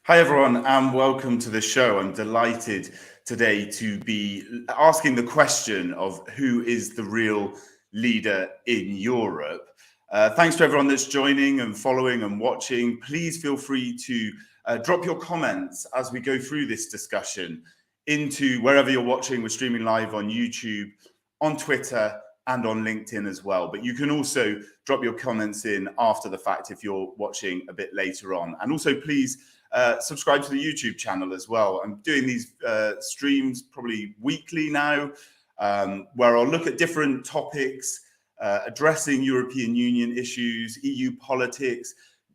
Hi, everyone, and welcome to the show. I'm delighted today to be asking the question of who is the real leader in Europe. Thanks to everyone that's joining and following and watching. Please feel free to drop your comments as we go through this discussion into wherever you're watching. We're streaming live on YouTube, on Twitter, and on LinkedIn as well. But you can also drop your comments in after the fact if you're watching a bit later on. And also, please subscribe to the YouTube channel as well. I'm doing these streams probably weekly now, where I'll look at different topics, addressing European Union issues, EU politics,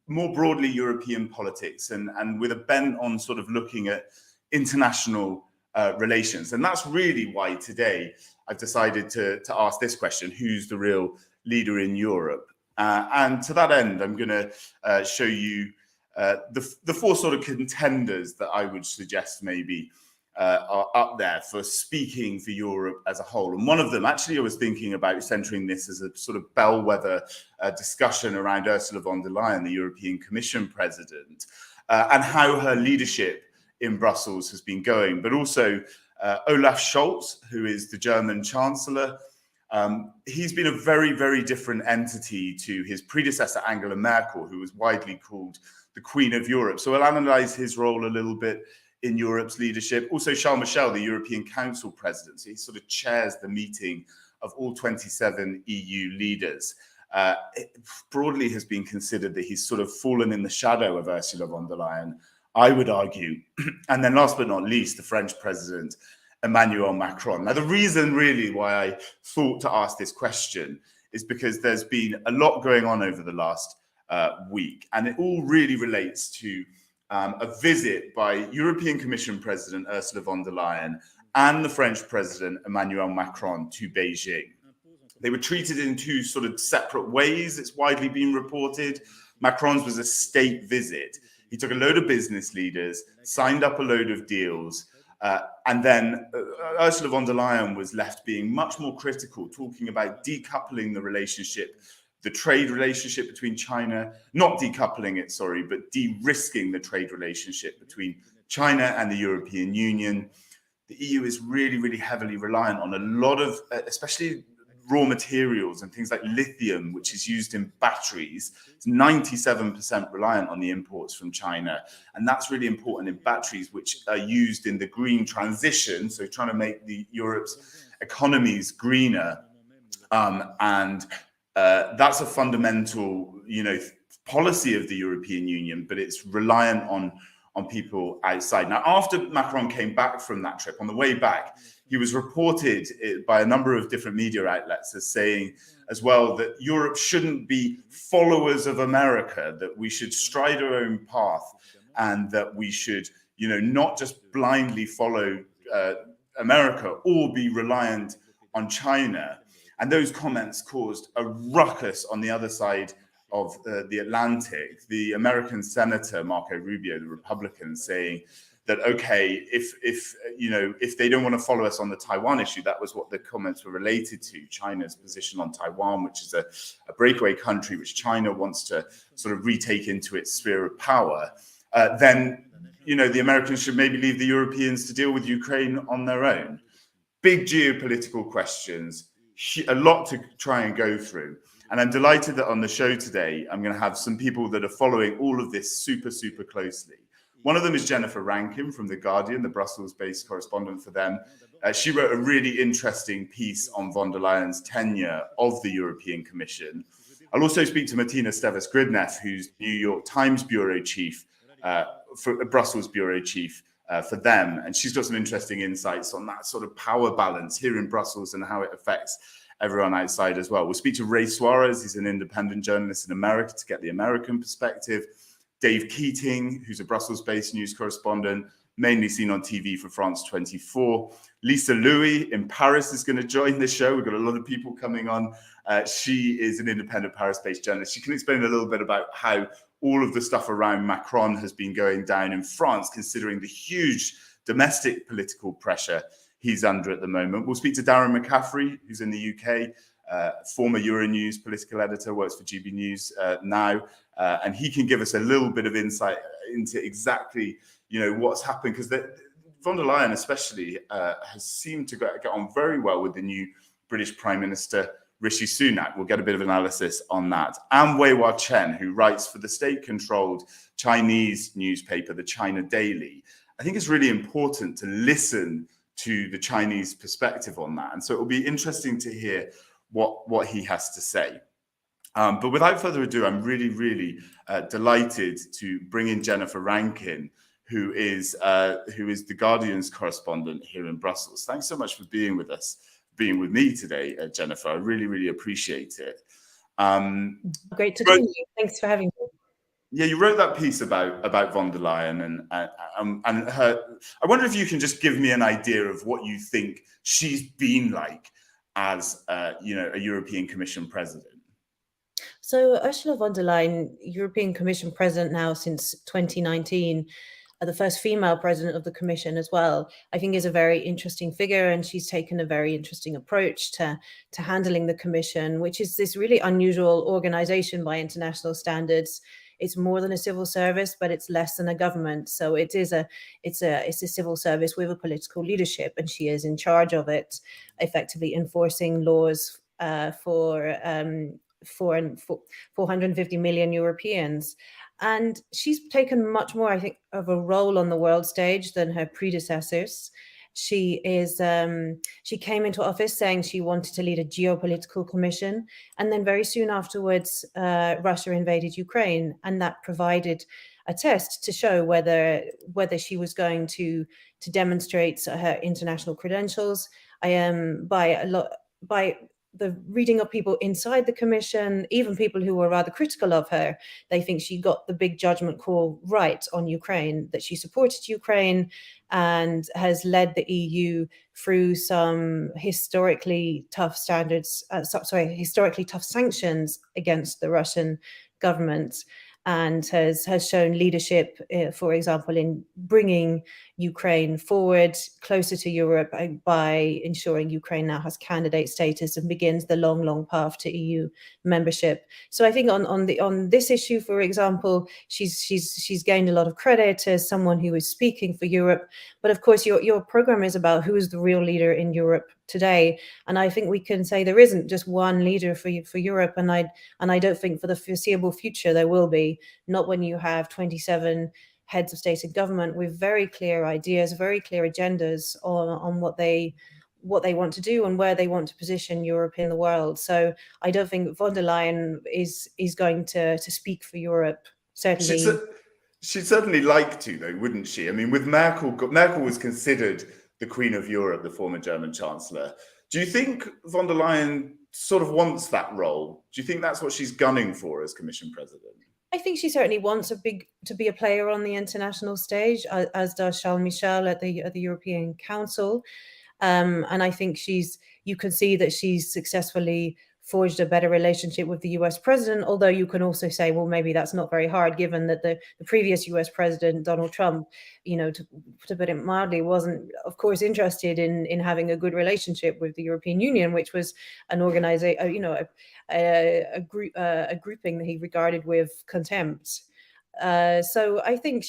more broadly European politics, and with a bent on sort of looking at international relations. And that's really why today I've decided to ask this question: who's the real leader in Europe? And to that end, I'm going to show you the four sort of contenders that I would suggest maybe are up there for speaking for Europe as a whole. And one of them, actually, I was thinking about centering this as a sort of bellwether discussion around Ursula von der Leyen, the European Commission president, and how her leadership in Brussels has been going, but also Olaf Scholz, who is the German Chancellor. He's been a very, very different entity to his predecessor, Angela Merkel, who was widely called the Queen of Europe. So we'll analyze his role a little bit in Europe's leadership. Also, Charles Michel, the European Council President. So he sort of chairs the meeting of all 27 EU leaders. It broadly has been considered that he's sort of fallen in the shadow of Ursula von der Leyen, I would argue. And then last but not least, the French President, Emmanuel Macron. Now, the reason really why I thought to ask this question is because there's been a lot going on over the last week, and it all really relates to a visit by European Commission President Ursula von der Leyen and the French President Emmanuel Macron to Beijing. They were treated in two sort of separate ways, it's widely been reported. Macron's was a state visit. He took a load of business leaders, signed up a load of deals, and then Ursula von der Leyen was left being much more critical, talking about decoupling the relationship, the trade relationship between China, not decoupling it, sorry, but de-risking the trade relationship between China and the European Union. The EU is really, really heavily reliant on a lot of, especially raw materials and things like lithium, which is used in batteries. It's 97% reliant on the imports from China. And that's really important in batteries, which are used in the green transition. So trying to make Europe's economies greener. That's a fundamental, policy of the European Union, but it's reliant on people outside. Now, after Macron came back from that trip, on the way back, he was reported by a number of different media outlets as saying as well that Europe shouldn't be followers of America, that we should stride our own path, and that we should, not just blindly follow America or be reliant on China. And those comments caused a ruckus on the other side of the Atlantic. The American Senator Marco Rubio, the Republican, saying that, okay, if they don't want to follow us on the Taiwan issue, that was what the comments were related to, China's position on Taiwan, which is a breakaway country which China wants to sort of retake into its sphere of power, then, the Americans should maybe leave the Europeans to deal with Ukraine on their own. Big geopolitical questions, a lot to try and go through. And I'm delighted that on the show today, I'm going to have some people that are following all of this super, super closely. One of them is Jennifer Rankin from The Guardian, the Brussels-based correspondent for them. She wrote a really interesting piece on von der Leyen's tenure of the European Commission. I'll also speak to Matina Stevis-Gridneff, who's New York Times bureau chief, for Brussels bureau chief for them. And she's got some interesting insights on that sort of power balance here in Brussels and how it affects everyone outside as well. We'll speak to Ray Suarez. He's an independent journalist in America to get the American perspective. Dave Keating, who's a Brussels-based news correspondent, mainly seen on TV for France 24. Lisa Louis in Paris is going to join the show. We've got a lot of people coming on. She is an independent Paris-based journalist. She can explain a little bit about how all of the stuff around Macron has been going down in France, considering the huge domestic political pressure he's under at the moment. We'll speak to Darren McCaffrey, who's in the UK, former Euronews political editor, works for GB News now, and he can give us a little bit of insight into exactly, what's happened, because von der Leyen especially has seemed to get on very well with the new British Prime Minister, Rishi Sunak. We'll get a bit of analysis on that. And Weihau Chen, who writes for the state-controlled Chinese newspaper, the China Daily. I think it's really important to listen to the Chinese perspective on that. And so it will be interesting to hear what he has to say. But without further ado, I'm really, really delighted to bring in Jennifer Rankin, who is the Guardian's correspondent here in Brussels. Thanks so much for being with us, being with me today, Jennifer. I really, really appreciate it. Great to meet you. Thanks for having me. Yeah, you wrote that piece about von der Leyen and her. I wonder if you can just give me an idea of what you think she's been like as a European Commission president. So Ursula von der Leyen, European Commission president now since 2019, the first female president of the Commission as well, I think is a very interesting figure, and she's taken a very interesting approach to handling the Commission, which is this really unusual organization by international standards. It's more than a civil service, but it's less than a government. So it's a civil service with a political leadership, and she is in charge of it, effectively enforcing laws for 450 million Europeans. And she's taken much more, I think, of a role on the world stage than her predecessors. She came into office saying she wanted to lead a geopolitical commission, and then very soon afterwards, Russia invaded Ukraine, and that provided a test to show whether she was going to demonstrate her international credentials. By the reading of people inside the Commission, even people who were rather critical of her, they think she got the big judgment call right on Ukraine, that she supported Ukraine and has led the EU through some historically tough sanctions against the Russian government, and has shown leadership, for example, in bringing Ukraine forward closer to Europe by ensuring Ukraine now has candidate status and begins the long, long path to EU membership. So I think on this issue, for example, she's gained a lot of credit as someone who is speaking for Europe. But of course, your program is about who is the real leader in Europe today, and I think we can say there isn't just one leader for Europe, and I don't think for the foreseeable future there will be. Not when you have 27 heads of state and government with very clear ideas, very clear agendas on what they want to do and where they want to position Europe in the world. So I don't think von der Leyen is going to speak for Europe, certainly. She'd certainly like to, though, wouldn't she? I mean, with Merkel was considered the Queen of Europe, the former German Chancellor. Do you think von der Leyen sort of wants that role? Do you think that's what she's gunning for as Commission President? I think she certainly wants to be a player on the international stage, as does Charles Michel at the European Council. And I think you can see that she's successfully forged a better relationship with the US president, although you can also say, well, maybe that's not very hard, given that the previous US president, Donald Trump, to put it mildly, wasn't, of course, interested in having a good relationship with the European Union, which was an organization, a grouping that he regarded with contempt. So I think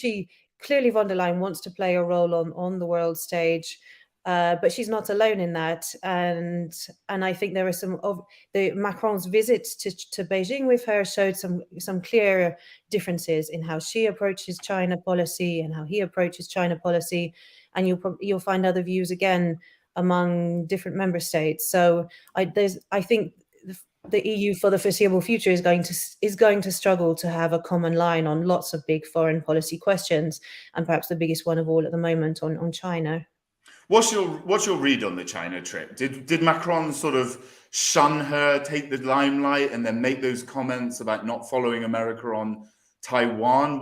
clearly von der Leyen wants to play a role on the world stage. But she's not alone in that, and I think there are some of Macron's visits to Beijing with her showed some clear differences in how she approaches China policy and how he approaches China policy, and you'll find other views again among different member states. So I think the EU for the foreseeable future is going to struggle to have a common line on lots of big foreign policy questions, and perhaps the biggest one of all at the moment on China. What's your read on the China trip? Did Macron sort of shun her, take the limelight, and then make those comments about not following America on Taiwan?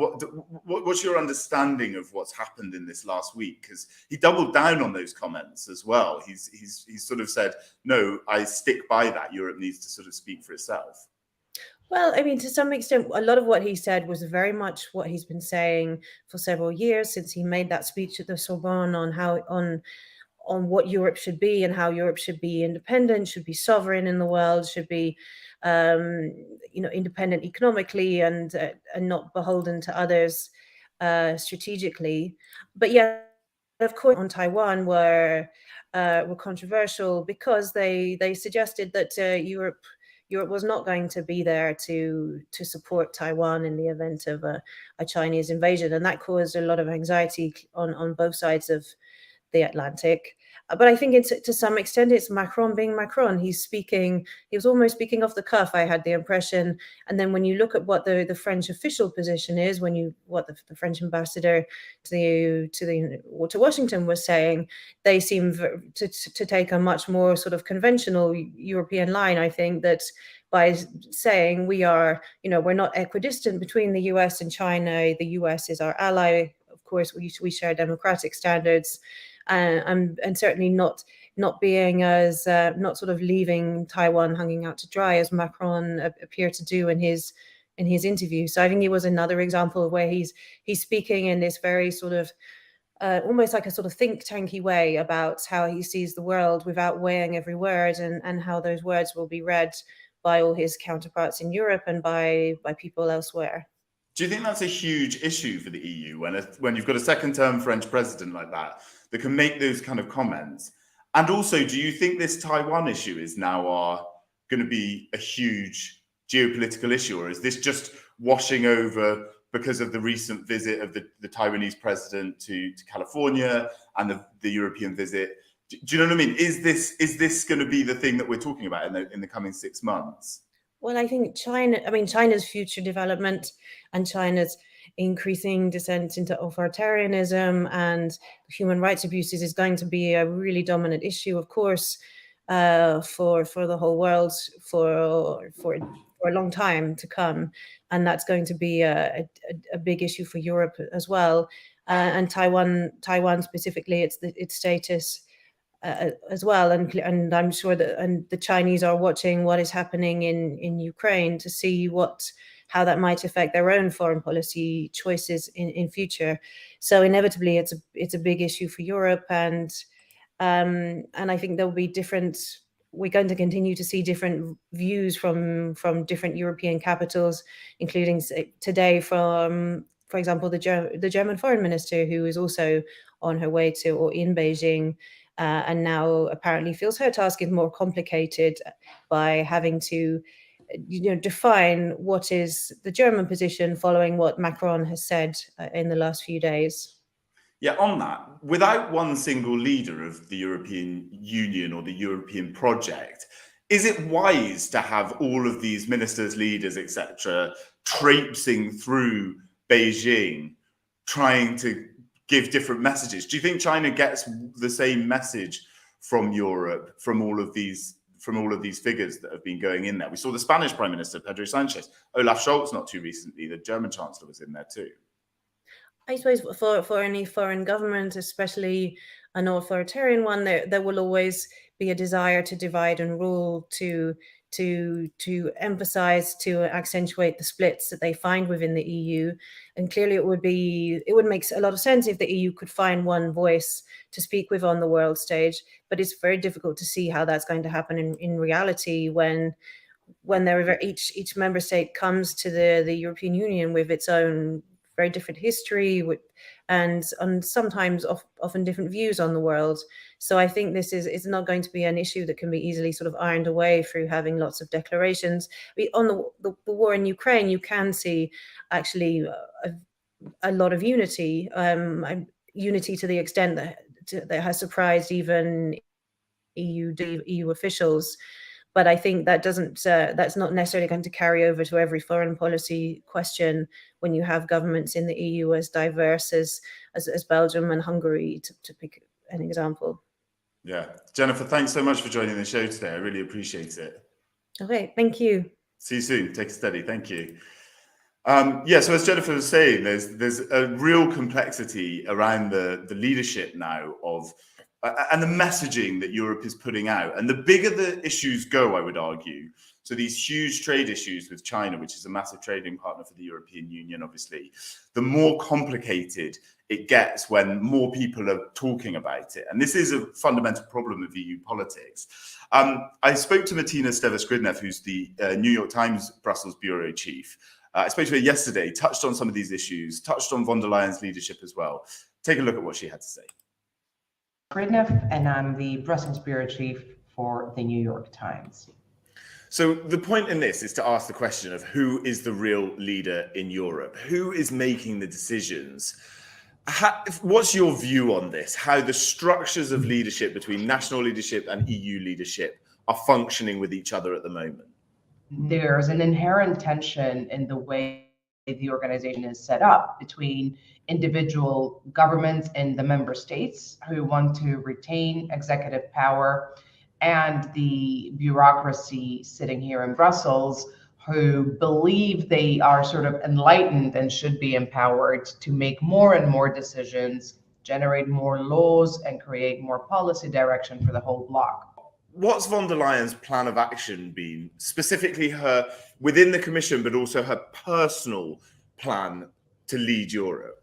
What's your understanding of what's happened in this last week? Because he doubled down on those comments as well. He's sort of said, no, I stick by that. Europe needs to sort of speak for itself. Well, I mean, to some extent, a lot of what he said was very much what he's been saying for several years since he made that speech at the Sorbonne on what Europe should be and how Europe should be independent, should be sovereign in the world, should be independent economically and not beholden to others strategically. But yeah, of course, on Taiwan were controversial because they suggested that Europe was not going to be there to support Taiwan in the event of a Chinese invasion, and that caused a lot of anxiety on both sides of the Atlantic. But I think to some extent it's Macron being Macron. He was almost speaking off the cuff, I had the impression. And then when you look at what the French official position is, what the French ambassador to Washington was saying, they seem to take a much more sort of conventional European line. I think that by saying we're not equidistant between the US and China, the US is our ally. Of course, we share democratic standards. And certainly not being as not sort of leaving Taiwan hanging out to dry as Macron appeared to do in his interview. So I think it was another example of where he's speaking in this very sort of almost like a sort of think tanky way about how he sees the world without weighing every word, and how those words will be read by all his counterparts in Europe and by people elsewhere. Do you think that's a huge issue for the EU when you've got a second-term French president like that can make those kind of comments? And also, do you think this Taiwan issue is now going to be a huge geopolitical issue, or is this just washing over because of the recent visit of the Taiwanese president to California and the European visit? Do you know what I mean? Is this going to be the thing that we're talking about in the coming 6 months? Well, I think China's future development and China's increasing descent into authoritarianism and human rights abuses is going to be a really dominant issue, of course, for the whole world for a long time to come, and that's going to be a big issue for Europe as well, and Taiwan specifically, its status. As well, and I'm sure that the Chinese are watching what is happening in Ukraine to see how that might affect their own foreign policy choices in future. So inevitably, it's a big issue for Europe, and I think there will be we're going to continue to see different views from different European capitals, including today from, for example, the German foreign minister, who is also on her way to or in Beijing. And now apparently feels her task is more complicated by having to, define what is the German position following what Macron has said in the last few days. Yeah, on that, without one single leader of the European Union or the European project, is it wise to have all of these ministers, leaders, etc., traipsing through Beijing, trying to give different messages? Do you think China gets the same message from Europe, from all of these figures that have been going in there? We saw the Spanish Prime Minister, Pedro Sanchez, Olaf Scholz not too recently, the German Chancellor was in there too. I suppose for any foreign government, especially an authoritarian one, there will always be a desire to divide and rule, to emphasize, to accentuate the splits that they find within the EU. And clearly it would make a lot of sense if the EU could find one voice to speak with on the world stage, but it's very difficult to see how that's going to happen in reality when each member state comes to the European Union with its own very different history and sometimes often different views on the world. So I think it's not going to be an issue that can be easily sort of ironed away through having lots of declarations. On the war in Ukraine, you can see actually a lot of unity to the extent that has surprised even EU officials. But I think that's not necessarily going to carry over to every foreign policy question when you have governments in the EU as diverse as Belgium and Hungary, to pick an example. Yeah. Jennifer, thanks so much for joining the show today. I really appreciate it. Okay, thank you. See you soon. Take it steady. Thank you. So as Jennifer was saying, there's a real complexity around the leadership now and the messaging that Europe is putting out. And the bigger the issues go, I would argue, so these huge trade issues with China, which is a massive trading partner for the European Union, obviously, the more complicated it gets when more people are talking about it. And this is a fundamental problem of EU politics. I spoke to Matina Stevis-Gridneff, who's the New York Times Brussels bureau chief. I spoke to her yesterday, touched on some of these issues, touched on von der Leyen's leadership as well. Take a look at what she had to say. Gridneff, and I'm the Brussels bureau chief for the New York Times. So the point in this is to ask the question of who is the real leader in Europe? Who is making the decisions? What's your view on this? How the structures of leadership between national leadership and EU leadership are functioning with each other at the moment? There's an inherent tension in the way the organization is set up between individual governments in the member states who want to retain executive power and the bureaucracy sitting here in Brussels who believe they are sort of enlightened and should be empowered to make more and more decisions, generate more laws, and create more policy direction for the whole bloc. What's von der Leyen's plan of action been, specifically her within the Commission, but also her personal plan to lead Europe?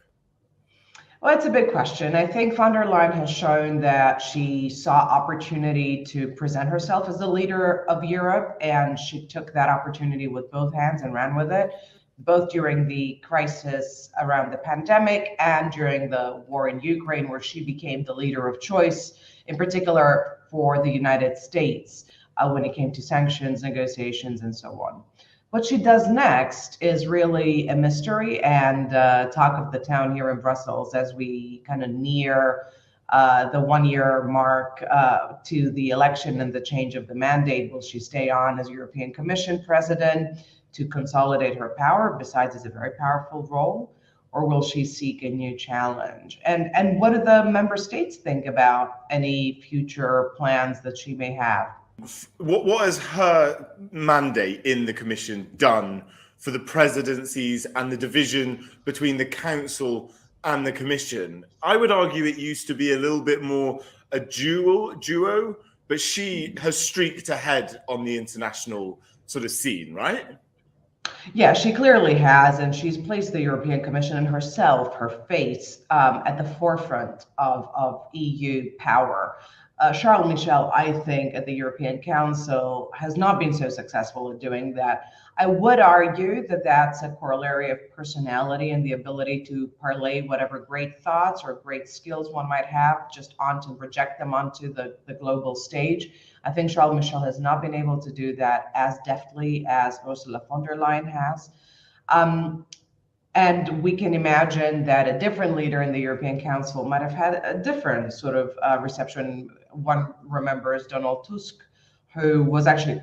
Well, it's a big question. I think von der Leyen has shown that she saw opportunity to present herself as the leader of Europe, and she took that opportunity with both hands and ran with it, both during the crisis around the pandemic and during the war in Ukraine, where she became the leader of choice, in particular for the United States, when it came to sanctions, negotiations, and so on. What she does next is really a mystery and talk of the town here in Brussels as we kind of near the 1 year mark to the election and the change of the mandate. Will she stay on as European Commission president to consolidate her power, besides it's a very powerful role, or will she seek a new challenge? And what do the member states think about any future plans that she may have? What has her mandate in the Commission done for the presidencies and the division between the Council and the Commission? I would argue it used to be a little bit more a duo, but she has streaked ahead on the international sort of scene, right? Yeah, she clearly has, and she's placed the European Commission and herself, her face, at the forefront of EU power. Charles Michel, I think, at the European Council has not been so successful at doing that. I would argue that that's a corollary of personality and the ability to parlay whatever great thoughts or great skills one might have just onto project them onto the global stage. I think Charles Michel has not been able to do that as deftly as Ursula von der Leyen has. And we can imagine that a different leader in the European Council might have had a different sort of reception. One remembers Donald Tusk, who was actually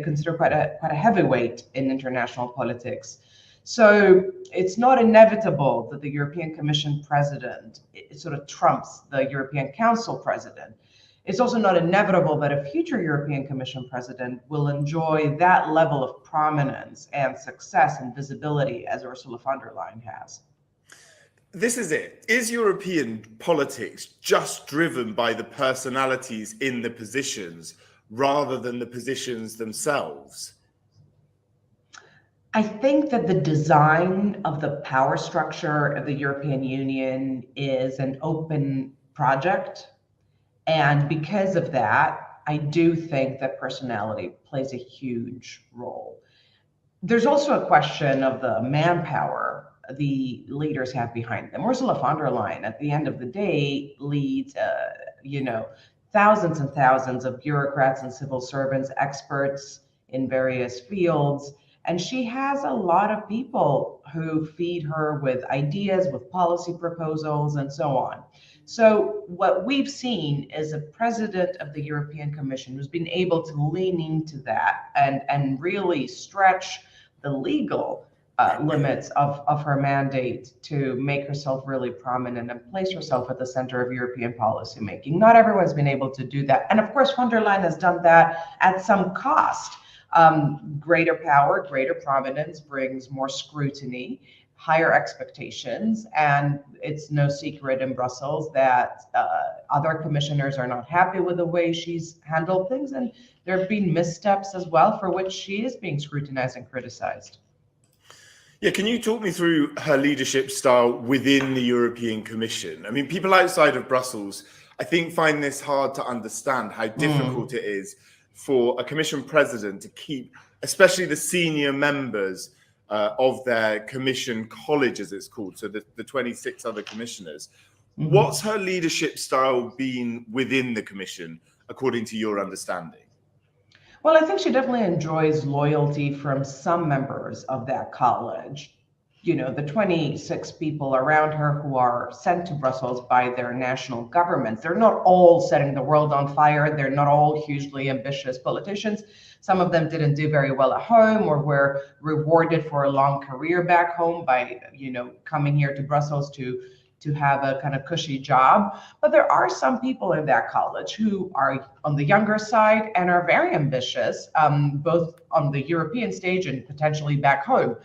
considered quite a heavyweight in international politics. So it's not inevitable that the European Commission president sort of trumps the European Council president. It's also not inevitable that a future European Commission president will enjoy that level of prominence and success and visibility as Ursula von der Leyen has. This is it. Is European politics just driven by the personalities in the positions rather than the positions themselves? I think that the design of the power structure of the European Union is an open project. And because of that, I do think that personality plays a huge role. There's also a question of the manpower the leaders have behind them. Ursula von der Leyen, at the end of the day, leads, thousands and thousands of bureaucrats and civil servants, experts in various fields. And she has a lot of people who feed her with ideas, with policy proposals, and so on. So what we've seen is a president of the European Commission who's been able to lean into that and really stretch the legal limits of her mandate to make herself really prominent and place herself at the center of European policymaking. Not everyone's been able to do that. And of course, von der Leyen has done that at some cost. Greater power, greater prominence brings more scrutiny, higher expectations, and it's no secret in Brussels that other commissioners are not happy with the way she's handled things, and there have been missteps as well for which she is being scrutinized and criticized. Yeah, can you talk me through her leadership style within the European Commission? I mean, people outside of Brussels, I think, find this hard to understand how difficult it is for a Commission president to keep, especially the senior members of their Commission college, as it's called, so the 26 other commissioners. What's her leadership style been within the Commission, according to your understanding? Well, I think she definitely enjoys loyalty from some members of that college. You know, the 26 people around her who are sent to Brussels by their national governments, they're not all setting the world on fire. They're not all hugely ambitious politicians. Some of them didn't do very well at home or were rewarded for a long career back home by, coming here to Brussels to have a kind of cushy job. But there are some people in that college who are on the younger side and are very ambitious, both on the European stage and potentially back home.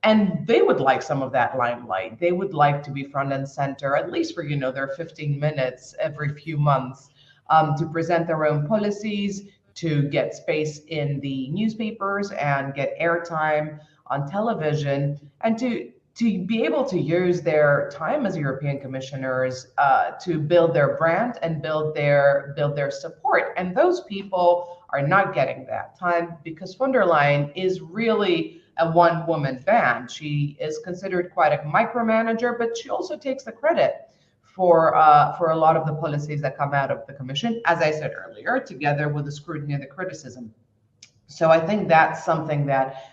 And they would like some of that limelight. They would like to be front and center, at least for, their 15 minutes every few months, to present their own policies, to get space in the newspapers and get airtime on television, and to be able to use their time as European commissioners to build their brand and build their support. And those people are not getting that time because von der Leyen is really a one-woman band. She is considered quite a micromanager, but she also takes the credit for a lot of the policies that come out of the Commission, as I said earlier, together with the scrutiny and the criticism. So I think that's something that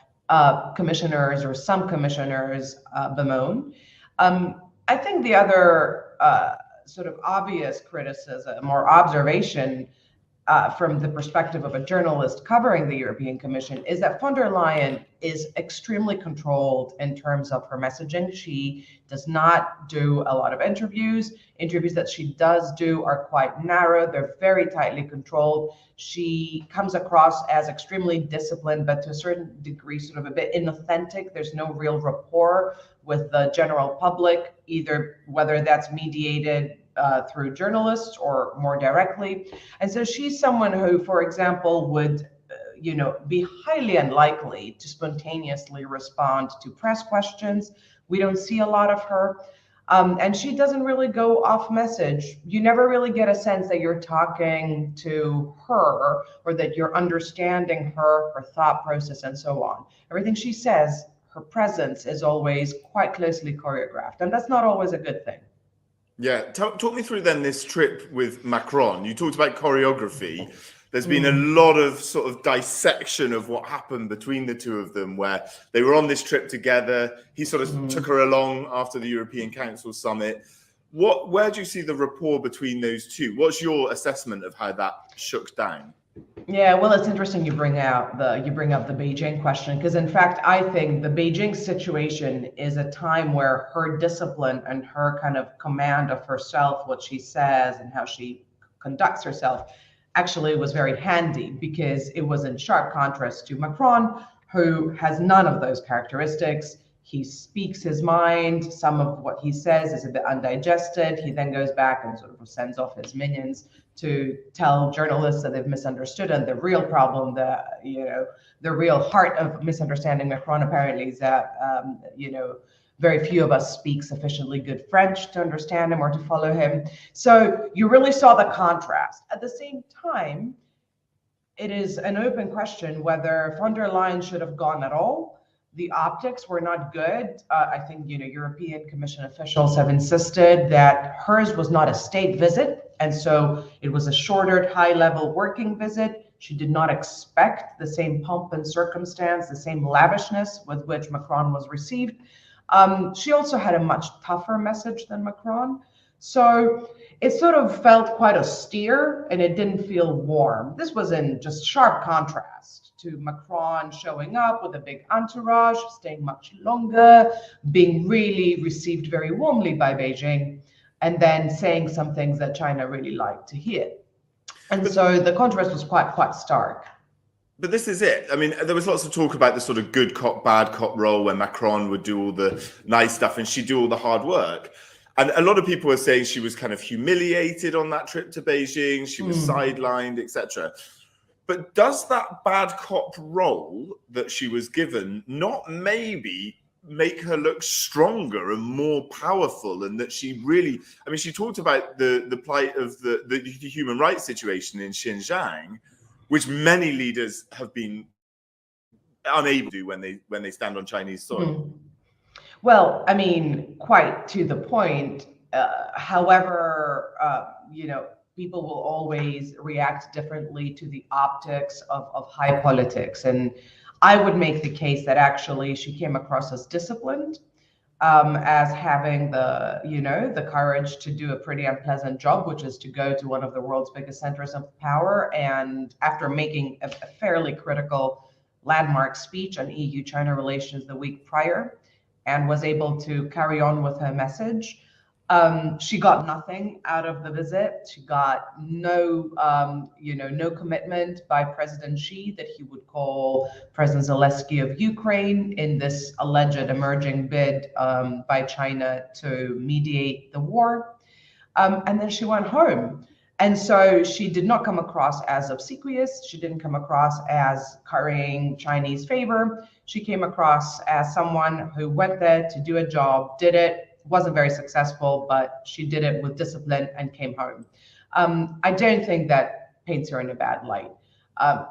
commissioners or some commissioners bemoan. I think the other sort of obvious criticism or observation from the perspective of a journalist covering the European Commission is that von der Leyen is extremely controlled in terms of her messaging. She does not do a lot of interviews. Interviews that she does do are quite narrow. They're very tightly controlled. She comes across as extremely disciplined, but to a certain degree, sort of a bit inauthentic. There's no real rapport with the general public, either whether that's mediated through journalists or more directly. And so she's someone who, for example, would be highly unlikely to spontaneously respond to press questions. We don't see a lot of her. And she doesn't really go off message. You never really get a sense that you're talking to her or that you're understanding her thought process and so on. Everything she says, her presence is always quite closely choreographed. And that's not always a good thing. Yeah, talk me through then this trip with Macron. You talked about choreography. There's been a lot of sort of dissection of what happened between the two of them, where they were on this trip together. He sort of took her along after the European Council summit. Where do you see the rapport between those two? What's your assessment of how that shook down? Yeah, well, it's interesting you bring up the Beijing question, because in fact, I think the Beijing situation is a time where her discipline and her kind of command of herself, what she says and how she conducts herself, actually was very handy, because it was in sharp contrast to Macron, who has none of those characteristics. He speaks his mind. Some of what he says is a bit undigested. He then goes back and sort of sends off his minions to tell journalists that they've misunderstood. And the real problem, the real heart of misunderstanding Macron apparently is that, very few of us speak sufficiently good French to understand him or to follow him. So you really saw the contrast. At the same time, it is an open question whether von der Leyen should have gone at all. The optics were not good. I think, European Commission officials have insisted that hers was not a state visit. And so it was a shorter, high-level working visit. She did not expect the same pomp and circumstance, the same lavishness with which Macron was received. She also had a much tougher message than Macron. So it sort of felt quite austere and it didn't feel warm. This was in just sharp contrast to Macron showing up with a big entourage, staying much longer, being really received very warmly by Beijing, and then saying some things that China really liked to hear. And so the contrast was quite stark. But this is it. I mean, there was lots of talk about the sort of good cop, bad cop role where Macron would do all the nice stuff and she'd do all the hard work. And a lot of people were saying she was kind of humiliated on that trip to Beijing. She was sidelined, etc. But does that bad cop role that she was given not maybe make her look stronger and more powerful, and that she really, I mean, she talked about the plight of the human rights situation in Xinjiang, which many leaders have been unable to do when they stand on Chinese soil. Well, I mean, quite to the point. However, people will always react differently to the optics of high politics. And I would make the case that actually she came across as disciplined, as having the courage to do a pretty unpleasant job, which is to go to one of the world's biggest centers of power. And after making a fairly critical landmark speech on EU-China relations the week prior, and was able to carry on with her message. She got nothing out of the visit. She got no commitment by President Xi that he would call President Zelensky of Ukraine in this alleged emerging bid by China to mediate the war. And then she went home. And so she did not come across as obsequious. She didn't come across as currying Chinese favor. She came across as someone who went there to do a job, did it, wasn't very successful, but she did it with discipline and came home. I don't think that paints her in a bad light.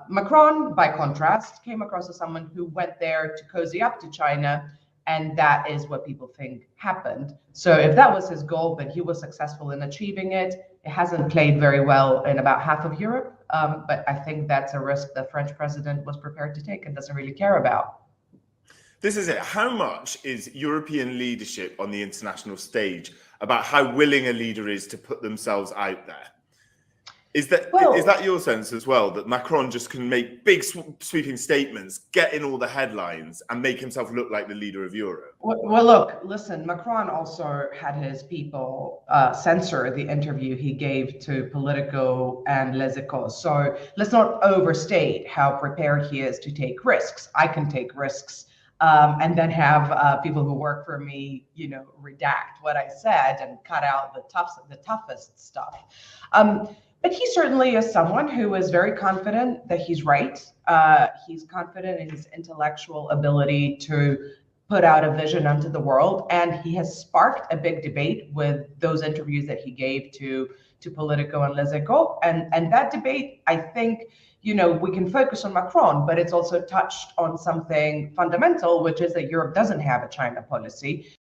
Macron, by contrast, came across as someone who went there to cozy up to China, and that is what people think happened. So if that was his goal, but he was successful in achieving it, it hasn't played very well in about half of Europe. But I think that's a risk the French president was prepared to take and doesn't really care about. This is it. How much is European leadership on the international stage about how willing a leader is to put themselves out there? Is that your sense as well, that Macron just can make big sweeping statements, get in all the headlines, and make himself look like the leader of Europe? Well, look, listen, Macron also had his people censor the interview he gave to Politico and Les Echos. So let's not overstate how prepared he is to take risks. I can take risks. And then have people who work for me, redact what I said and cut out the toughest stuff. But he certainly is someone who is very confident that he's right. He's confident in his intellectual ability to put out a vision onto the world. And he has sparked a big debate with those interviews that he gave to Politico and Les Echos. And that debate, I think, we can focus on Macron, but it's also touched on something fundamental, which is that Europe doesn't have a China policy.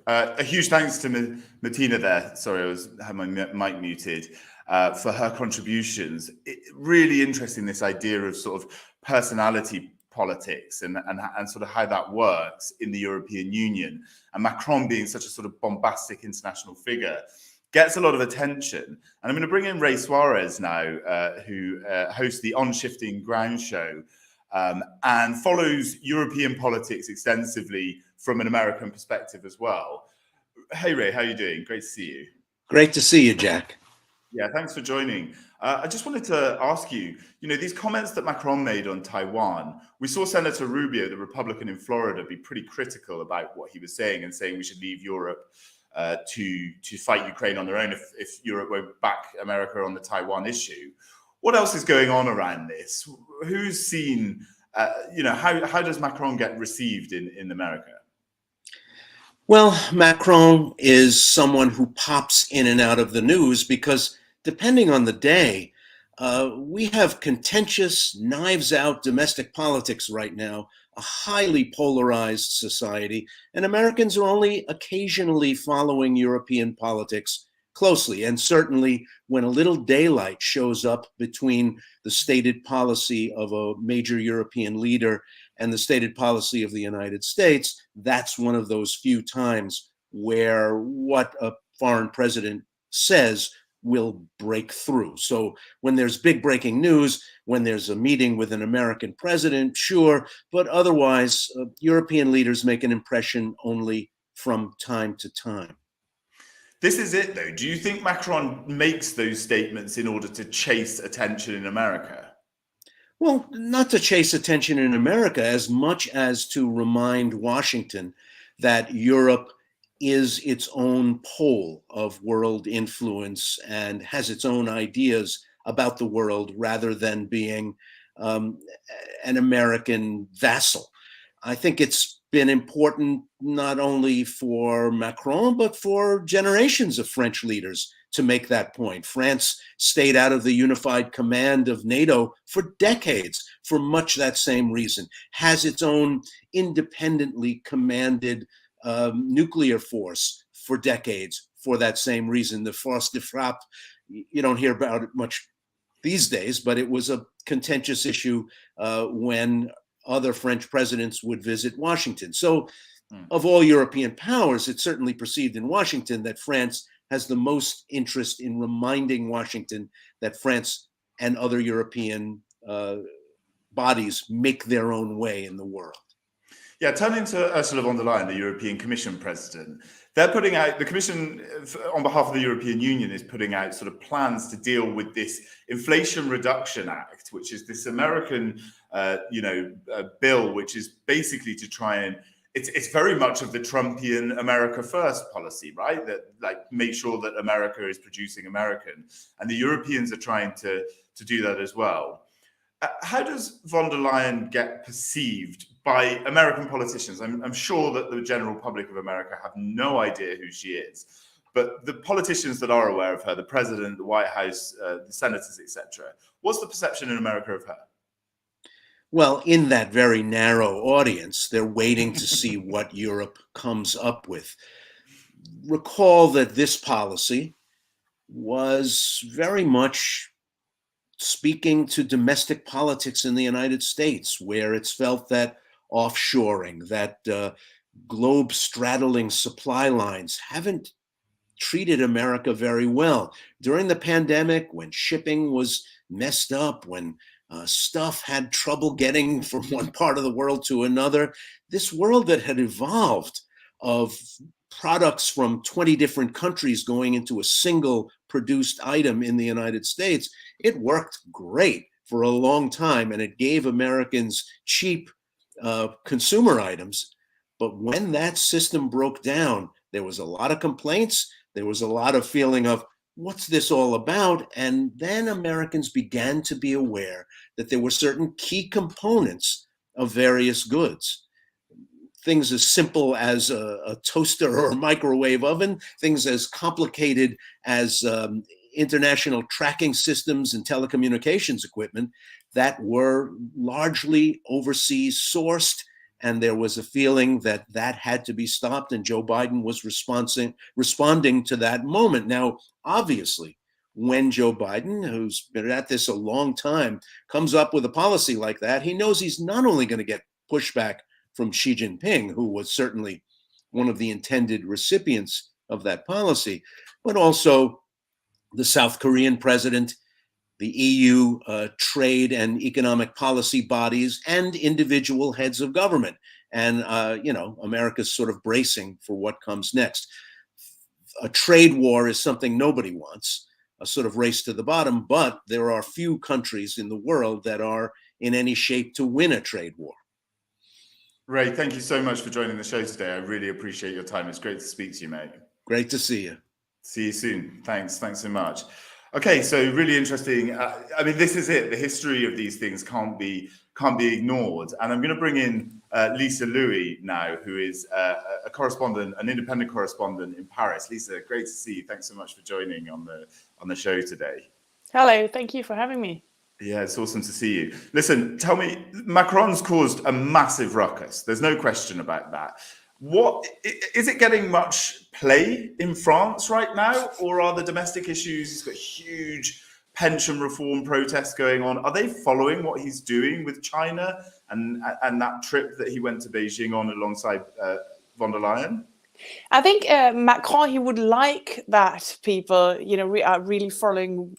A huge thanks to Matina there. Sorry, I had my mic muted. For her contributions. Really interesting, this idea of sort of personality politics and sort of how that works in the European Union. And Macron being such a sort of bombastic international figure gets a lot of attention. And I'm going to bring in Ray Suarez now, who hosts the On Shifting Ground show and follows European politics extensively from an American perspective as well. Hey, Ray, how are you doing? Great to see you. Great to see you, Jack. Yeah, thanks for joining. I just wanted to ask you, these comments that Macron made on Taiwan, we saw Senator Rubio, the Republican in Florida, be pretty critical about what he was saying and saying we should leave Europe to fight Ukraine on their own if Europe won't back America on the Taiwan issue. What else is going on around this? Who's seen, how does Macron get received in America? Well, Macron is someone who pops in and out of the news because depending on the day, we have contentious, knives-out domestic politics right now, a highly polarized society, and Americans are only occasionally following European politics closely. And certainly when a little daylight shows up between the stated policy of a major European leader and the stated policy of the United States, that's one of those few times where what a foreign president says will break through. So when there's big breaking news, when there's a meeting with an American president, sure, but otherwise, European leaders make an impression only from time to time. This is it, though. Do you think Macron makes those statements in order to chase attention in America? Well, not to chase attention in America as much as to remind Washington that Europe is its own pole of world influence and has its own ideas about the world rather than being an American vassal. I think it's been important not only for Macron, but for generations of French leaders to make that point. France stayed out of the unified command of NATO for decades for much that same reason, has its own independently commanded nuclear force for decades for that same reason. The force de frappe, you don't hear about it much these days, but it was a contentious issue when other French presidents would visit Washington. So of all European powers, it's certainly perceived in Washington that France has the most interest in reminding Washington that France and other European bodies make their own way in the world. Yeah, turning to Ursula von der Leyen, the European Commission president, they're putting out, the Commission on behalf of the European Union is putting out sort of plans to deal with this Inflation Reduction Act, which is this American, bill, which is basically to try and, it's very much of the Trumpian America First policy, right? That like make sure that America is producing American, and the Europeans are trying to do that as well. How does von der Leyen get perceived by American politicians? I'm sure that the general public of America have no idea who she is, but the politicians that are aware of her, the president, the White House, the senators, etc., what's the perception in America of her? Well, in that very narrow audience, they're waiting to see what Europe comes up with. Recall that this policy was very much speaking to domestic politics in the United States, where it's felt that offshoring, that globe-straddling supply lines haven't treated America very well. During the pandemic, when shipping was messed up, when stuff had trouble getting from one part of the world to another, this world that had evolved of products from 20 different countries going into a single produced item in the United States, it worked great for a long time, and it gave Americans cheap consumer items. But when that system broke down, there was a lot of complaints. There was a lot of feeling of, what's this all about? And then Americans began to be aware that there were certain key components of various goods. Things as simple as a toaster or a microwave oven, things as complicated as international tracking systems and telecommunications equipment that were largely overseas sourced. And there was a feeling that that had to be stopped, and Joe Biden was responding to that moment. Now, obviously, when Joe Biden, who's been at this a long time, comes up with a policy like that, he knows he's not only going to get pushback from Xi Jinping, who was certainly one of the intended recipients of that policy, but also the South Korean president, the EU trade and economic policy bodies, and individual heads of government. And, America's sort of bracing for what comes next. A trade war is something nobody wants, a sort of race to the bottom, but there are few countries in the world that are in any shape to win a trade war. Ray, thank you so much for joining the show today. I really appreciate your time. It's great to speak to you, mate. Great to see you. See you soon. Thanks so much. Okay, so really interesting. This is it. The history of these things can't be ignored. And I'm going to bring in Lisa Louis now, who is a correspondent, an independent correspondent in Paris. Lisa, great to see you. Thanks so much for joining on the show today. Hello, thank you for having me. Yeah, it's awesome to see you. Listen, tell me, Macron's caused a massive ruckus. There's no question about that. What is it getting much play in France right now, or are the domestic issues? He's got huge pension reform protests going on. Are they following what he's doing with China and that trip that he went to Beijing on alongside von der Leyen? I think Macron, he would like that people, are really following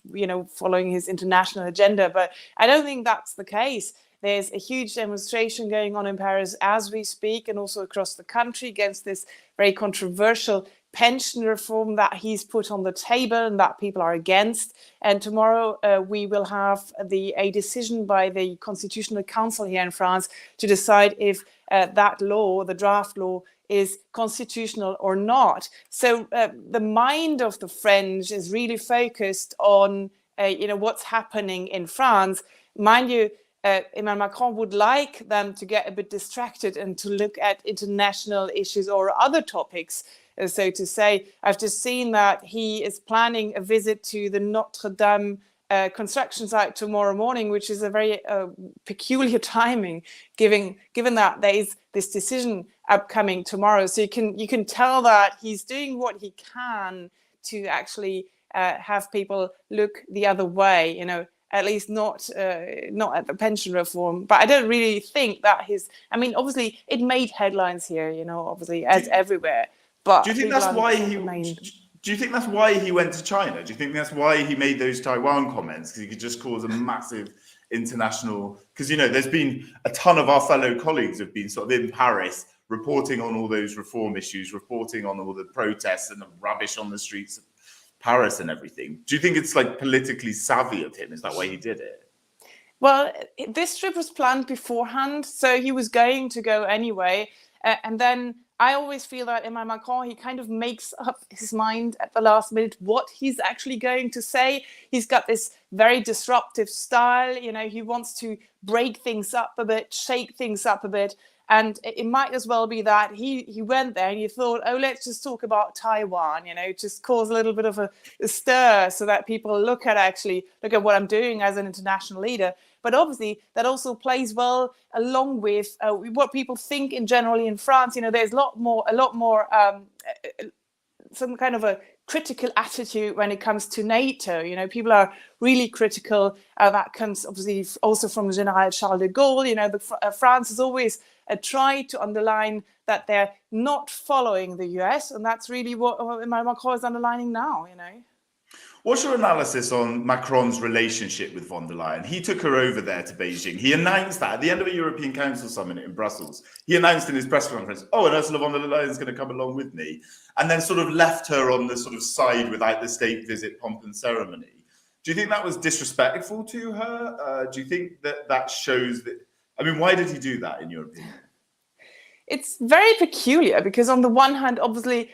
his international agenda, but I don't think that's the case. There's a huge demonstration going on in Paris as we speak, and also across the country against this very controversial pension reform that he's put on the table and that people are against. And tomorrow we will have a decision by the Constitutional Council here in France to decide if that law, the draft law, is constitutional or not. So the mind of the French is really focused on what's happening in France. Mind you, Emmanuel Macron would like them to get a bit distracted and to look at international issues or other topics, so to say. I've just seen that he is planning a visit to the Notre Dame construction site tomorrow morning, which is a very peculiar timing, given that there is this decision upcoming tomorrow. So you can tell that he's doing what he can to actually have people look the other way, at least not at the pension reform. But I don't really think that obviously it made headlines here, obviously as everywhere. But do you think that's why Do you think that's why he went to China? Do you think that's why he made those Taiwan comments? Because he could just cause a massive international... Because, there's been a ton of our fellow colleagues have been sort of in Paris reporting on all those reform issues, reporting on all the protests and the rubbish on the streets of Paris and everything. Do you think it's politically savvy of him? Is that why he did it? Well, this trip was planned beforehand, so he was going to go anyway. And then I always feel that Emmanuel Macron, he kind of makes up his mind at the last minute what he's actually going to say. He's got this very disruptive style. He wants to break things up a bit, shake things up a bit. And it might as well be that he went there and he thought, oh, let's just talk about Taiwan, just cause a little bit of a stir so that people look at what I'm doing as an international leader. But obviously that also plays well along with what people think generally in France. There's a lot more some kind of a critical attitude when it comes to NATO. People are really critical. That comes obviously also from General Charles de Gaulle. France has always tried to underline that they're not following the US, and that's really what Emmanuel Macron is underlining now. What's your analysis on Macron's relationship with von der Leyen? He took her over there to Beijing. He announced that at the end of a European Council summit in Brussels. He announced in his press conference, and Ursula von der Leyen is going to come along with me, and then sort of left her on the sort of side without the state visit, pomp and ceremony. Do you think that was disrespectful to her? Do you think that shows that... why did he do that, in your opinion? It's very peculiar because on the one hand, obviously,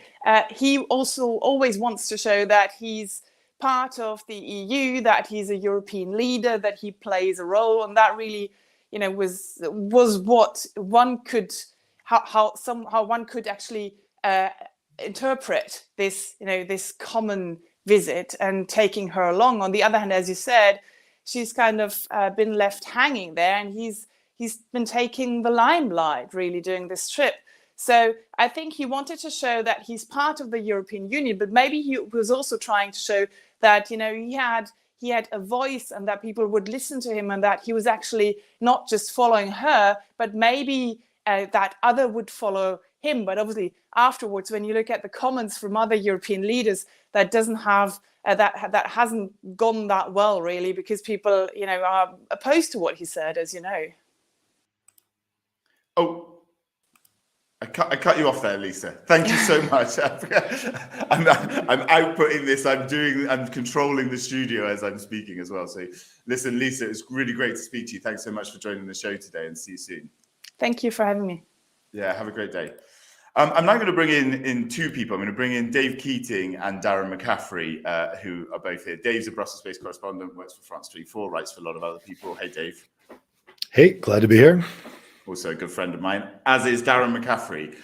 he also always wants to show that he's part of the EU, that he's a European leader, that he plays a role, and that really, was what one could, how one could actually interpret this, this common visit and taking her along. On the other hand, as you said, she's kind of been left hanging there, and he's been taking the limelight really during this trip. So I think he wanted to show that he's part of the European Union, but maybe he was also trying to show that, he had a voice and that people would listen to him, and that he was actually not just following her, but maybe that other would follow him. But obviously afterwards, when you look at the comments from other European leaders, that doesn't have that hasn't gone that well really, because people, are opposed to what he said, as you know. Oh, I cut you off there, Lisa. Thank you so much. I'm outputting this. I'm controlling the studio as I'm speaking as well. So listen, Lisa, it's really great to speak to you. Thanks so much for joining the show today, and see you soon. Thank you for having me. Yeah, have a great day. I'm now going to bring in two people. I'm going to bring in Dave Keating and Darren McCaffrey, who are both here. Dave's a Brussels-based correspondent, works for France 24, writes for a lot of other people. Hey, Dave. Hey, glad to be here. Also a good friend of mine, as is Darren McCaffrey,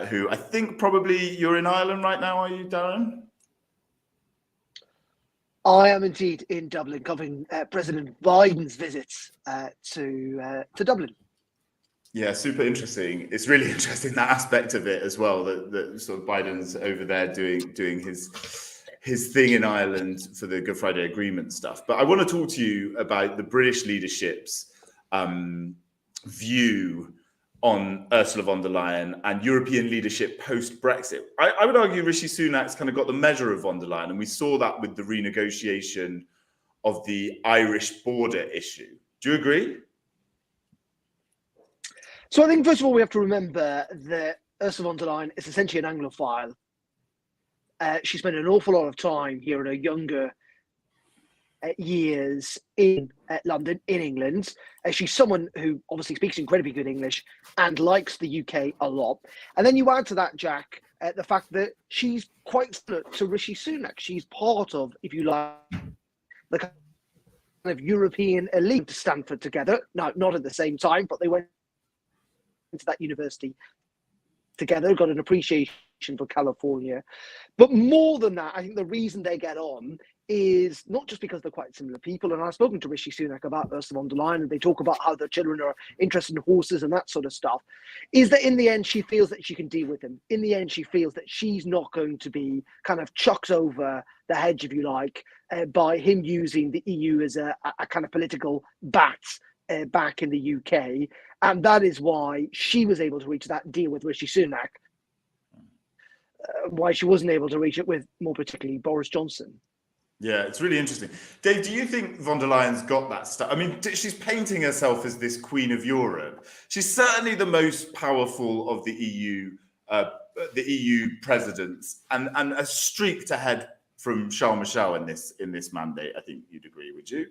who I think probably you're in Ireland right now, are you, Darren? I am indeed in Dublin, covering President Biden's visits to Dublin. Yeah, super interesting. It's really interesting, that aspect of it as well, that sort of Biden's over there doing his thing in Ireland for the Good Friday Agreement stuff. But I want to talk to you about the British leadership's view on Ursula von der Leyen and European leadership post-Brexit. I would argue Rishi Sunak's kind of got the measure of von der Leyen, and we saw that with the renegotiation of the Irish border issue. Do you agree? So I think, first of all, we have to remember that Ursula von der Leyen is essentially an Anglophile. She spent an awful lot of time here in her younger years in London, in England. She's someone who obviously speaks incredibly good English and likes the UK a lot. And then you add to that, Jack, the fact that she's quite similar to Rishi Sunak. She's part of, if you like, the kind of European elite to Stanford together. No, not at the same time, but they went into that university together, got an appreciation for California. But more than that, I think the reason they get on is not just because they're quite similar people. And I've spoken to Rishi Sunak about Ursula von der Leyen, and they talk about how their children are interested in horses and that sort of stuff, is that in the end, she feels that she can deal with him. In the end, she feels that she's not going to be kind of chucked over the hedge, if you like, by him using the EU as a kind of political bat back in the UK. And that is why she was able to reach that deal with Rishi Sunak, why she wasn't able to reach it with, more particularly, Boris Johnson. Yeah, it's really interesting. Dave, do you think von der Leyen's got that stuff? I mean, she's painting herself as this queen of Europe. She's certainly the most powerful of the EU presidents, and a streak ahead from Charles Michel in this mandate. I think you'd agree, would you?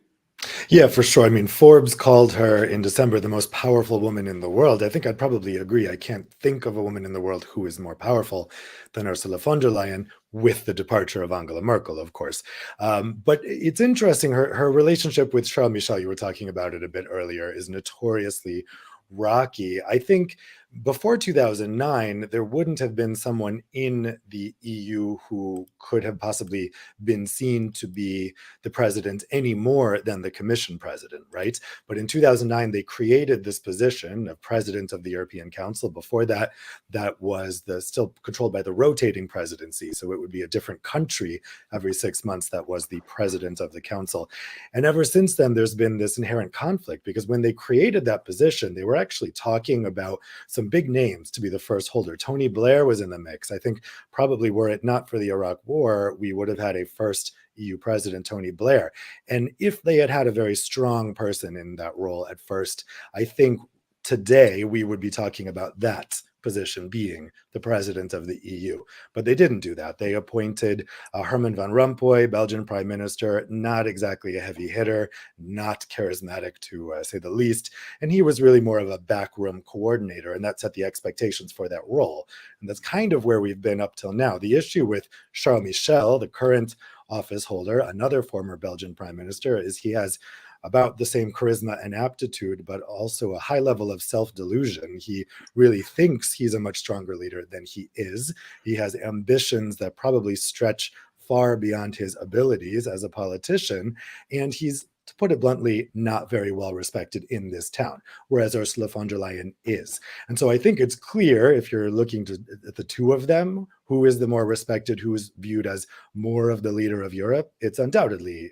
Yeah, for sure. I mean, Forbes called her in December the most powerful woman in the world. I think I'd probably agree. I can't think of a woman in the world who is more powerful than Ursula von der Leyen, with the departure of Angela Merkel, of course. But it's interesting, her relationship with Charles Michel, you were talking about it a bit earlier, is notoriously rocky. I think before 2009, there wouldn't have been someone in the EU who could have possibly been seen to be the president any more than the Commission president, right? But in 2009, they created this position of president of the European Council. Before that, that was still controlled by the rotating presidency. So it would be a different country every 6 months that was the president of the council. And ever since then, there's been this inherent conflict, because when they created that position, they were actually talking about some big names to be the first holder. Tony Blair was in the mix. I think probably were it not for the Iraq War, we would have had a first EU president, Tony Blair. And if they had had a very strong person in that role at first, I think today we would be talking about that position being the president of the EU. But they didn't do that. They appointed Herman van Rompuy, Belgian prime minister, not exactly a heavy hitter, not charismatic to say the least. And he was really more of a backroom coordinator, and that set the expectations for that role. And that's kind of where we've been up till now. The issue with Charles Michel, the current office holder, another former Belgian prime minister, is he has about the same charisma and aptitude, but also a high level of self-delusion. He really thinks he's a much stronger leader than he is. He has ambitions that probably stretch far beyond his abilities as a politician, and he's, to put it bluntly, not very well respected in this town, whereas Ursula von der Leyen is. And so I think it's clear, if you're looking at the two of them, who is the more respected, who is viewed as more of the leader of Europe. It's undoubtedly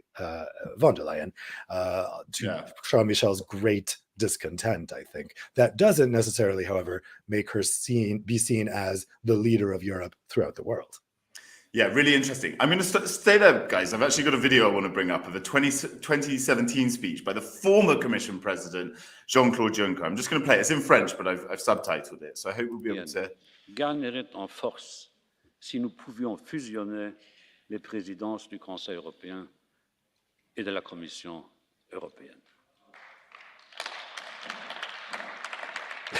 von der Leyen, to Charles Michel's great discontent, I think. That doesn't necessarily, however, make her be seen as the leader of Europe throughout the world. Yeah, really interesting. I'm going to stay there, guys. I've actually got a video I want to bring up of a 2017 speech by the former Commission President, Jean-Claude Juncker. I'm just going to play it. It's in French, but I've subtitled it. So I hope we'll be able to... Gagnerait en force si nous pouvions fusionner les présidences du Conseil européen et de la Commission européenne.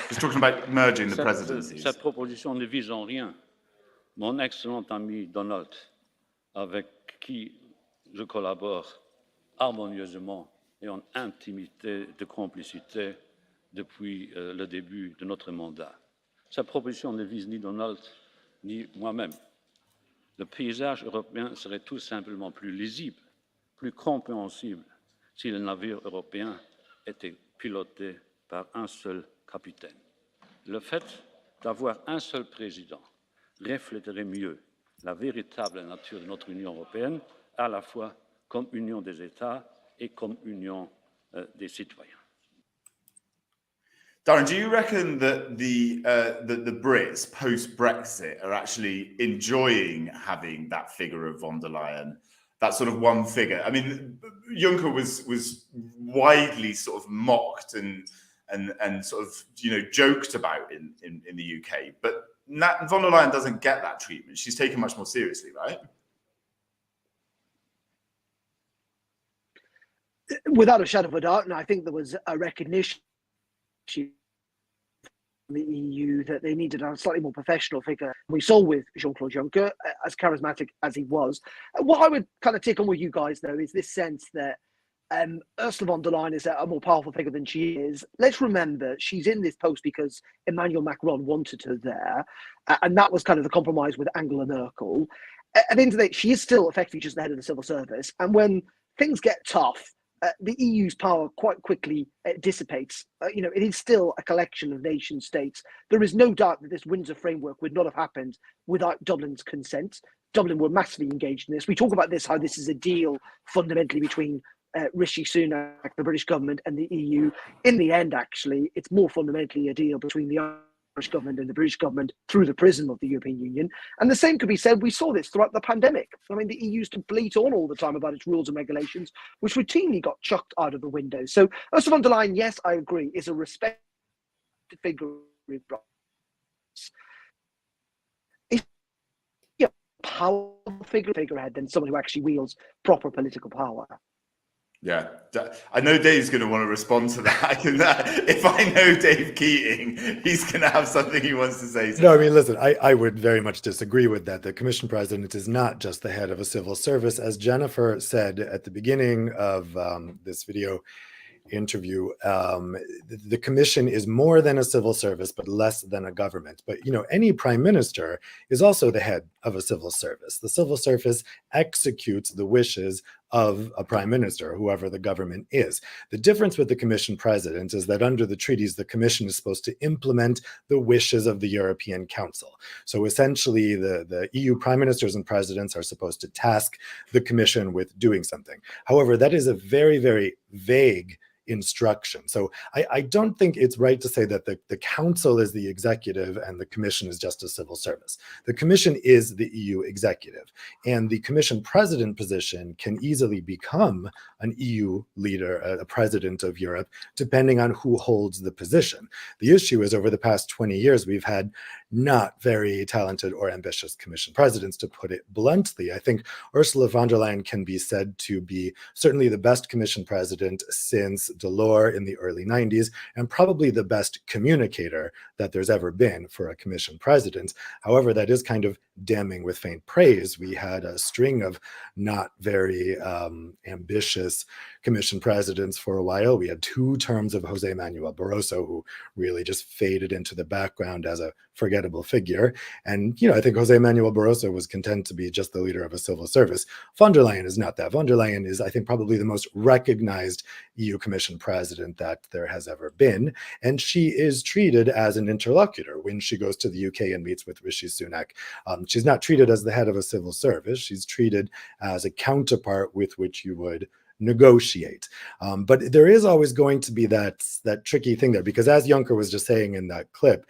He's talking about merging the presidencies. Cette proposition ne vise en rien mon excellent ami Donald, avec qui je collabore harmonieusement et en intimité de complicité depuis le début de notre mandat. Cette proposition ne vise ni Donald ni moi-même. Le paysage européen serait tout simplement plus lisible, plus compréhensible si le navire européen était piloté par un seul capitaine. Le fait d'avoir un seul président reflèterait mieux la véritable nature de notre Union européenne, à la fois comme union des États et comme union des citoyens. Darren, do you reckon that the Brits post-Brexit are actually enjoying having that figure of von der Leyen, that sort of one figure? I mean, Juncker was widely sort of mocked and sort of, you know, joked about in the UK, but von der Leyen doesn't get that treatment. She's taken much more seriously, right? Without a shadow of a doubt, and I think there was a recognition in the EU that they needed a slightly more professional figure. We saw with Jean-Claude Juncker, as charismatic as he was. What I would kind of take on with you guys, though, is this sense that Ursula von der Leyen is a more powerful figure than she is. Let's remember, she's in this post because Emmanuel Macron wanted her there, and that was kind of the compromise with Angela Merkel. At the end of the day, she is still effectively just the head of the civil service, and when things get tough, the EU's power quite quickly dissipates. It is still a collection of nation states. There is no doubt that this Windsor framework would not have happened without Dublin's consent. Dublin were massively engaged in this. We talk about this, how this is a deal fundamentally between Rishi Sunak, the British government, and the EU. In the end, actually, it's more fundamentally a deal between the Irish government and the British government through the prism of the European Union. And the same could be said, we saw this throughout the pandemic. I mean, the EU used to bleat on all the time about its rules and regulations, which routinely got chucked out of the window. So Ursula von der Leyen, yes, I agree, is a respected figure in Brussels. Is she a powerful figurehead than someone who actually wields proper political power? Yeah, I know Dave's going to want to respond to that. If I know Dave Keating, he's going to have something he wants to say. No, I mean, listen, I would very much disagree with that. The commission president is not just the head of a civil service. As Jennifer said at the beginning of this video interview, the commission is more than a civil service, but less than a government. But, any prime minister is also the head of a civil service. The civil service executes the wishes of a prime minister, whoever the government is. The difference with the commission president is that under the treaties, the commission is supposed to implement the wishes of the European Council. So essentially, the EU prime ministers and presidents are supposed to task the commission with doing something. However, that is a very, very vague instruction. So I don't think it's right to say that the council is the executive and the commission is just a civil service. The commission is the EU executive, and the commission president position can easily become an EU leader, a president of Europe, depending on who holds the position. The issue is over the past 20 years, we've had not very talented or ambitious commission presidents, to put it bluntly. I think Ursula von der Leyen can be said to be certainly the best commission president since Delors in the early 90s, and probably the best communicator that there's ever been for a commission president. However, that is kind of damning with faint praise. We had a string of not very ambitious commission presidents for a while. We had 2 terms of Jose Manuel Barroso, who really just faded into the background as a forgettable figure. And, I think Jose Manuel Barroso was content to be just the leader of a civil service. Von der Leyen is not that. Von der Leyen is, I think, probably the most recognized EU Commission president that there has ever been. And she is treated as an interlocutor when she goes to the UK and meets with Rishi Sunak. She's not treated as the head of a civil service. She's treated as a counterpart with which you would negotiate. But there is always going to be that tricky thing there, because as Juncker was just saying in that clip,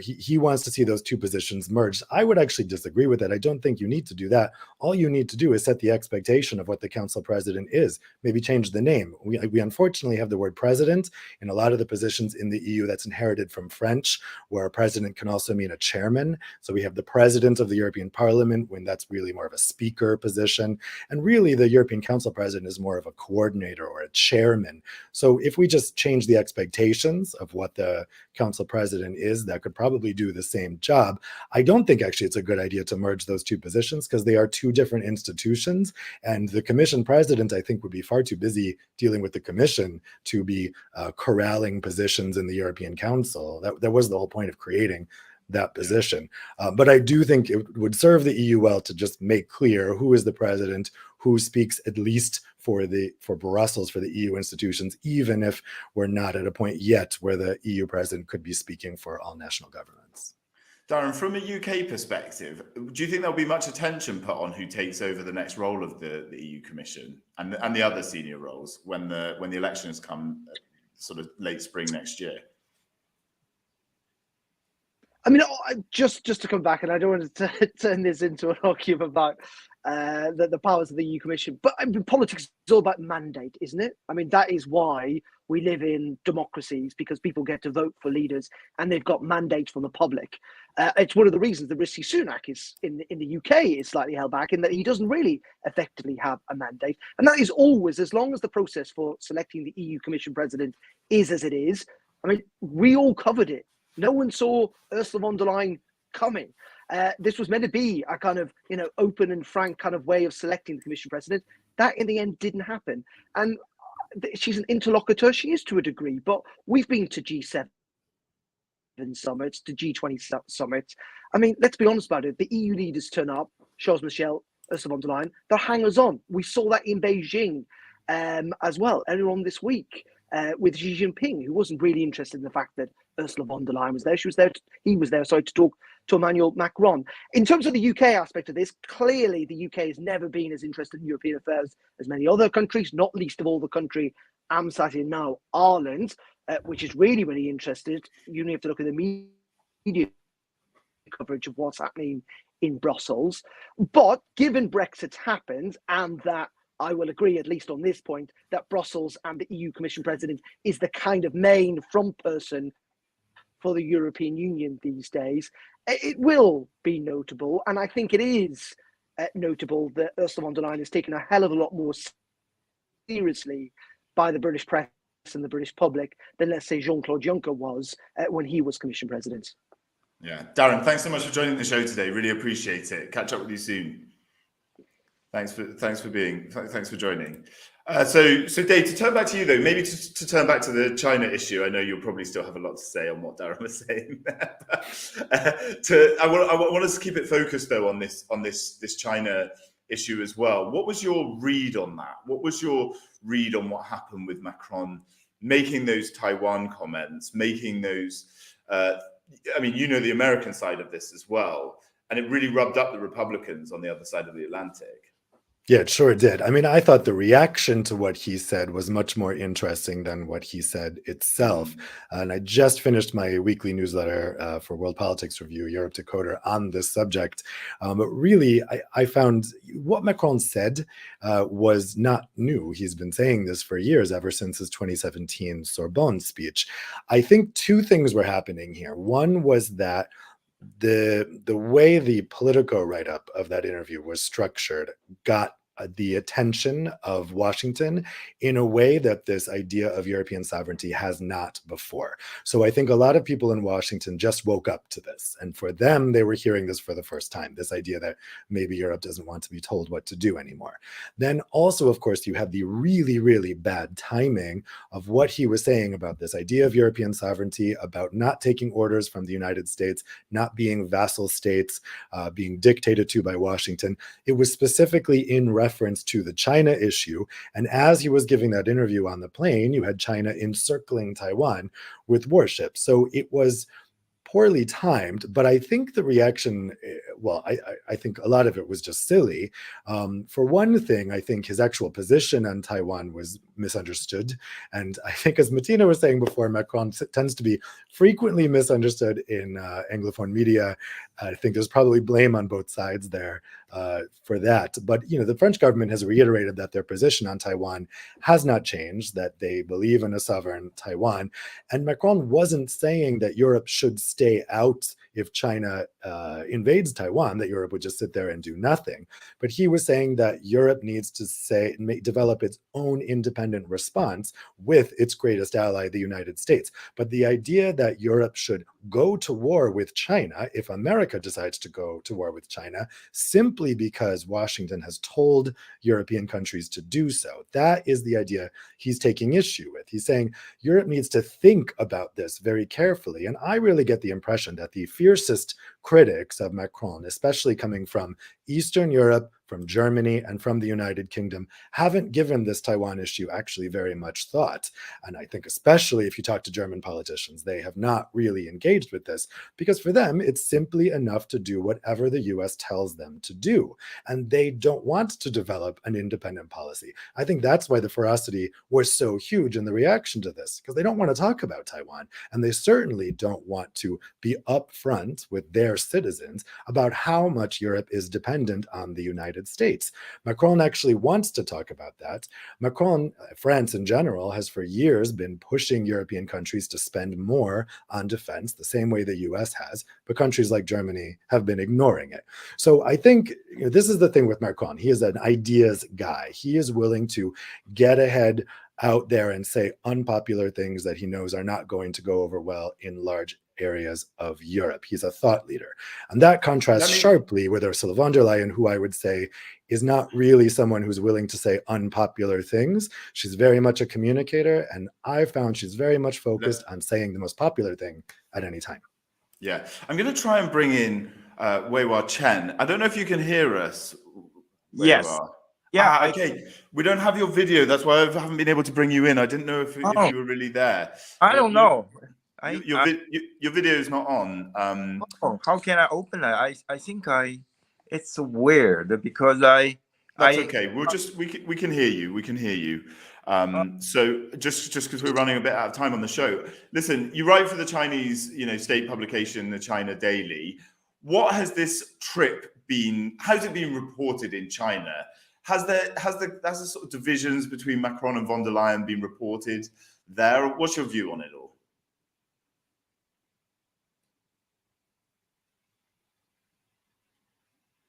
he wants to see those 2 positions merged. I would actually disagree with that. I don't think you need to do that. All you need to do is set the expectation of what the council president is. Maybe change the name. We unfortunately have the word president in a lot of the positions in the EU. That's inherited from French, where a president can also mean a chairman. So we have the president of the European Parliament, when that's really more of a speaker position. And really the European Council president is more of a coordinator or a chairman. So if we just change the expectations of what the council president is, that could probably do the same job. I don't think actually it's a good idea to merge those 2 positions, because they are 2 different institutions. And the commission president, I think, would be far too busy dealing with the commission to be corralling positions in the European Council. That was the whole point of creating that position. But I do think it would serve the EU well to just make clear who is the president, who speaks at least for Brussels, for the EU institutions, even if we're not at a point yet where the EU president could be speaking for all national governments. Darren, from a UK perspective, do you think there'll be much attention put on who takes over the next role of the EU Commission and the other senior roles when the elections come sort of late spring next year? I mean, just to come back, and I don't want to turn this into an argument about the powers of the EU Commission, but I mean, politics is all about mandate, isn't it? I mean, that is why we live in democracies, because people get to vote for leaders and they've got mandates from the public. It's one of the reasons that Rishi Sunak is in the UK is slightly held back, in that he doesn't really effectively have a mandate. And that is always, as long as the process for selecting the EU Commission president is as it is. I mean, we all covered it. No one saw Ursula von der Leyen coming. This was meant to be a kind of, open and frank kind of way of selecting the Commission president. That in the end didn't happen. And she's an interlocutor. She is to a degree, but we've been to G7 summits, to G20 summits. I mean, let's be honest about it. The EU leaders turn up, Charles Michel, Ursula von der Leyen, they're hangers on. We saw that in Beijing as well, earlier on this week. With Xi Jinping, who wasn't really interested in the fact that Ursula von der Leyen was there. He was there, to talk to Emmanuel Macron. In terms of the UK aspect of this, clearly the UK has never been as interested in European affairs as many other countries, not least of all the country I'm sat in now, Ireland, which is really, really interested. You only have to look at the media coverage of what's happening in Brussels. But given Brexit's happened, and that I will agree, at least on this point, that Brussels and the EU Commission President is the kind of main front person for the European Union these days, it will be notable. And I think it is notable that Ursula von der Leyen has taken a hell of a lot more seriously by the British press and the British public than, let's say, Jean-Claude Juncker was when he was Commission President. Yeah. Darren, thanks so much for joining the show today. Really appreciate it. Catch up with you soon. Thanks for joining. So Dave, to turn back to you though, maybe to turn back to the China issue. I know you'll probably still have a lot to say on what Darren was saying. I want us to keep it focused though on this China issue as well. What was your read on that? What was your read on what happened with Macron making those Taiwan comments, making those? The American side of this as well, and it really rubbed up the Republicans on the other side of the Atlantic. Yeah, it sure did. I mean, I thought the reaction to what he said was much more interesting than what he said itself. And I just finished my weekly newsletter for World Politics Review, Europe Decoder, on this subject. But really, I found what Macron said was not new. He's been saying this for years, ever since his 2017 Sorbonne speech. I think two things were happening here. One was that the way the Politico write-up of that interview was structured got the attention of Washington in a way that this idea of European sovereignty has not before. So I think a lot of people in Washington just woke up to this. And for them, they were hearing this for the first time, this idea that maybe Europe doesn't want to be told what to do anymore. Then also, of course, you have the really, really bad timing of what he was saying about this idea of European sovereignty, about not taking orders from the United States, not being vassal states, being dictated to by Washington. It was specifically in reference to the China issue. And as he was giving that interview on the plane, you had China encircling Taiwan with warships. So it was poorly timed, but I think the reaction, I think a lot of it was just silly. For one thing, I think his actual position on Taiwan was misunderstood. And I think, as Matina was saying before, Macron tends to be frequently misunderstood in Anglophone media. I think there's probably blame on both sides there for that. But, the French government has reiterated that their position on Taiwan has not changed, that they believe in a sovereign Taiwan. And Macron wasn't saying that Europe should stay out if China invades Taiwan, that Europe would just sit there and do nothing. But he was saying that Europe needs to develop its own independent response with its greatest ally, the United States. But the idea that Europe should go to war with China, if America decides to go to war with China, simply because Washington has told European countries to do so, that is the idea he's taking issue with. He's saying Europe needs to think about this very carefully. And I really get the impression that the fiercest critics of Macron, especially coming from Eastern Europe, from Germany, and from the United Kingdom haven't given this Taiwan issue actually very much thought. And I think especially if you talk to German politicians, they have not really engaged with this, because for them, it's simply enough to do whatever the US tells them to do. And they don't want to develop an independent policy. I think that's why the ferocity was so huge in the reaction to this, because they don't want to talk about Taiwan. And they certainly don't want to be upfront with their citizens about how much Europe is dependent on the United States. Macron actually wants to talk about that. Macron, France in general, has for years been pushing European countries to spend more on defense, the same way the US has, but countries like Germany have been ignoring it. So I think this is the thing with Macron. He is an ideas guy. He is willing to get ahead out there and say unpopular things that he knows are not going to go over well in large areas of Europe. He's a thought leader. And that contrasts sharply with Ursula von der Leyen, who I would say is not really someone who's willing to say unpopular things. She's very much a communicator, and I found she's very much focused on saying the most popular thing at any time. Yeah, I'm going to try and bring in Weihau Chen. I don't know if you can hear us. Weihua. Yes. Yeah. Okay. We don't have your video. That's why I haven't been able to bring you in. I didn't know if you were really there. I don't know. Your video is not on. How can I open it? I think it's weird because That's okay. We can hear you. We can hear you. So just because we're running a bit out of time on the show, listen. You write for the Chinese, state publication, the China Daily. What has this trip been? How's it been reported in China? Has the sort of divisions between Macron and von der Leyen been reported there? What's your view on it all?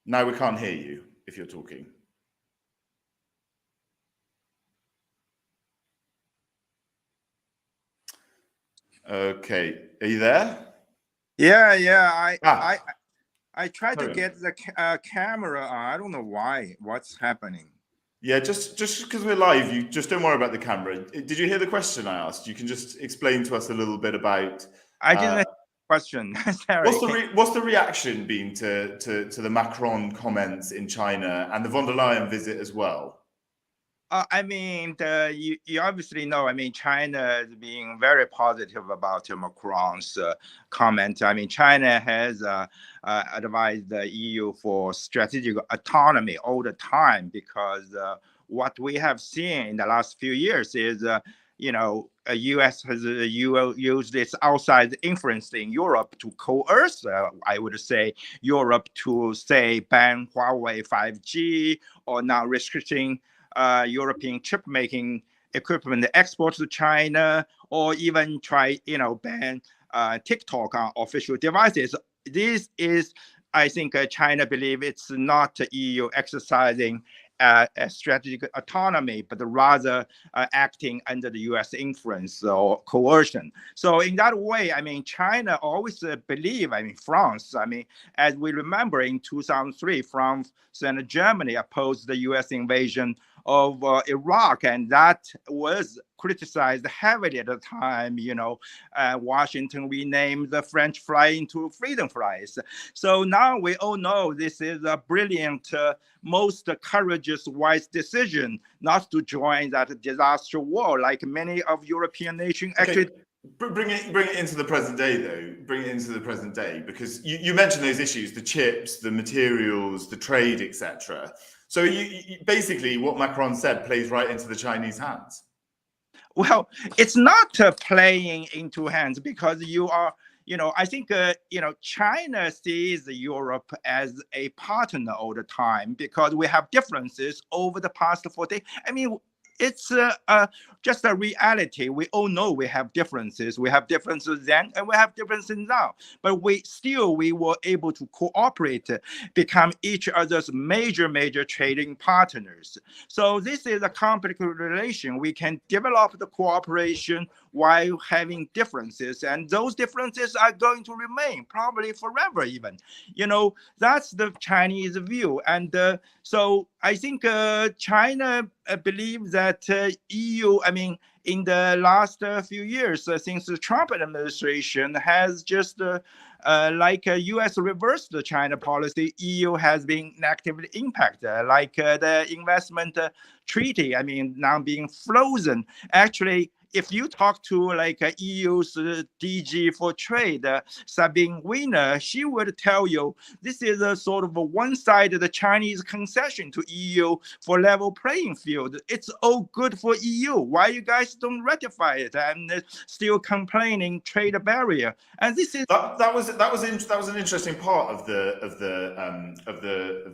Now we can't hear you if you're talking. Okay, are you there? Yeah. I tried to get the camera on. I don't know why. What's happening? Yeah, just because we're live, you just don't worry about the camera. Did you hear the question I asked? You can just explain to us a little bit about. I didn't have a question. Sorry. What's the reaction been to the Macron comments in China and the von der Leyen visit as well? You obviously know, China is being very positive about Macron's comment. China has advised the EU for strategic autonomy all the time because what we have seen in the last few years is, U.S. has used its outside influence in Europe to coerce, I would say, Europe to, ban Huawei 5G or now restricting European chip making equipment export to China, or even try, ban TikTok on official devices. This is, I think, China believe it's not EU exercising a strategic autonomy, but rather acting under the US influence or coercion. So in that way, China always believe, France, as we remember in 2003, France and Germany opposed the US invasion of Iraq, and that was criticized heavily at the time. Washington renamed the French fry into freedom fries. So now we all know this is a brilliant, most courageous, wise decision not to join that disaster war like many of European nations actually. Bring it into the present day, though. Bring it into the present day, because you mentioned those issues: the chips, the materials, the trade, etc. So you basically, what Macron said plays right into the Chinese hands. Well, it's not playing into hands because you are, I think, China sees Europe as a partner all the time because we have differences over the past 40. It's just a reality. We all know we have differences. We have differences then, and we have differences now. But we were able to cooperate, become each other's major trading partners. So this is a complicated relation. We can develop the cooperation while having differences, and those differences are going to remain probably forever even. That's the Chinese view. And so I think China believes that EU, in the last few years, since the Trump administration has just like U.S. reversed the China policy, EU has been negatively impacted, like the investment treaty, now being frozen. Actually, if you talk to like EU's DG for trade, Sabine Wiener, she would tell you this is a sort of a one-sided Chinese concession to EU for level playing field. It's all good for EU. Why you guys don't ratify it and still complaining trade barrier? And this is that was an interesting part of the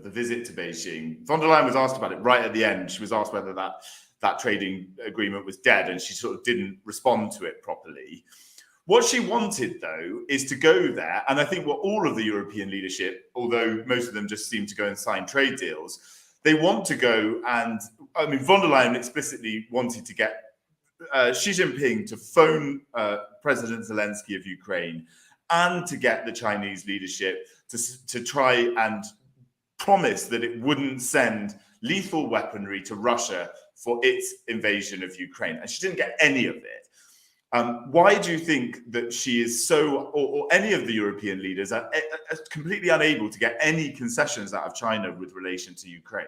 visit to Beijing. Von der Leyen was asked about it right at the end. She was asked whether that trading agreement was dead, and she sort of didn't respond to it properly. What she wanted, though, is to go there, and I think what all of the European leadership, although most of them just seem to go and sign trade deals, they want to go and, von der Leyen explicitly wanted to get Xi Jinping to phone President Zelensky of Ukraine and to get the Chinese leadership to try and promise that it wouldn't send lethal weaponry to Russia for its invasion of Ukraine. And she didn't get any of it. Why do you think that she is or any of the European leaders are completely unable to get any concessions out of China with relation to Ukraine?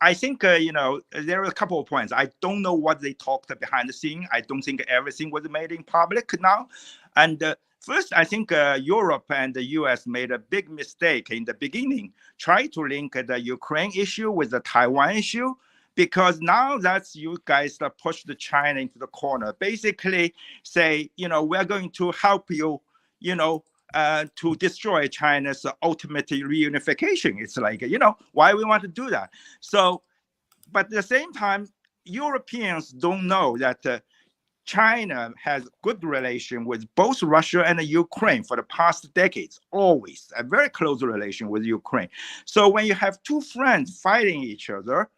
I think, there are a couple of points. I don't know what they talked behind the scene. I don't think everything was made in public now. And first, I think Europe and the US made a big mistake in the beginning, trying to link the Ukraine issue with the Taiwan issue, because now that's you guys that push the China into the corner. Basically say, we're going to help you, to destroy China's ultimate reunification. It's like, why we want to do that? So, but at the same time, Europeans don't know that China has good relation with both Russia and Ukraine for the past decades, always a very close relation with Ukraine. So when you have two friends fighting each other,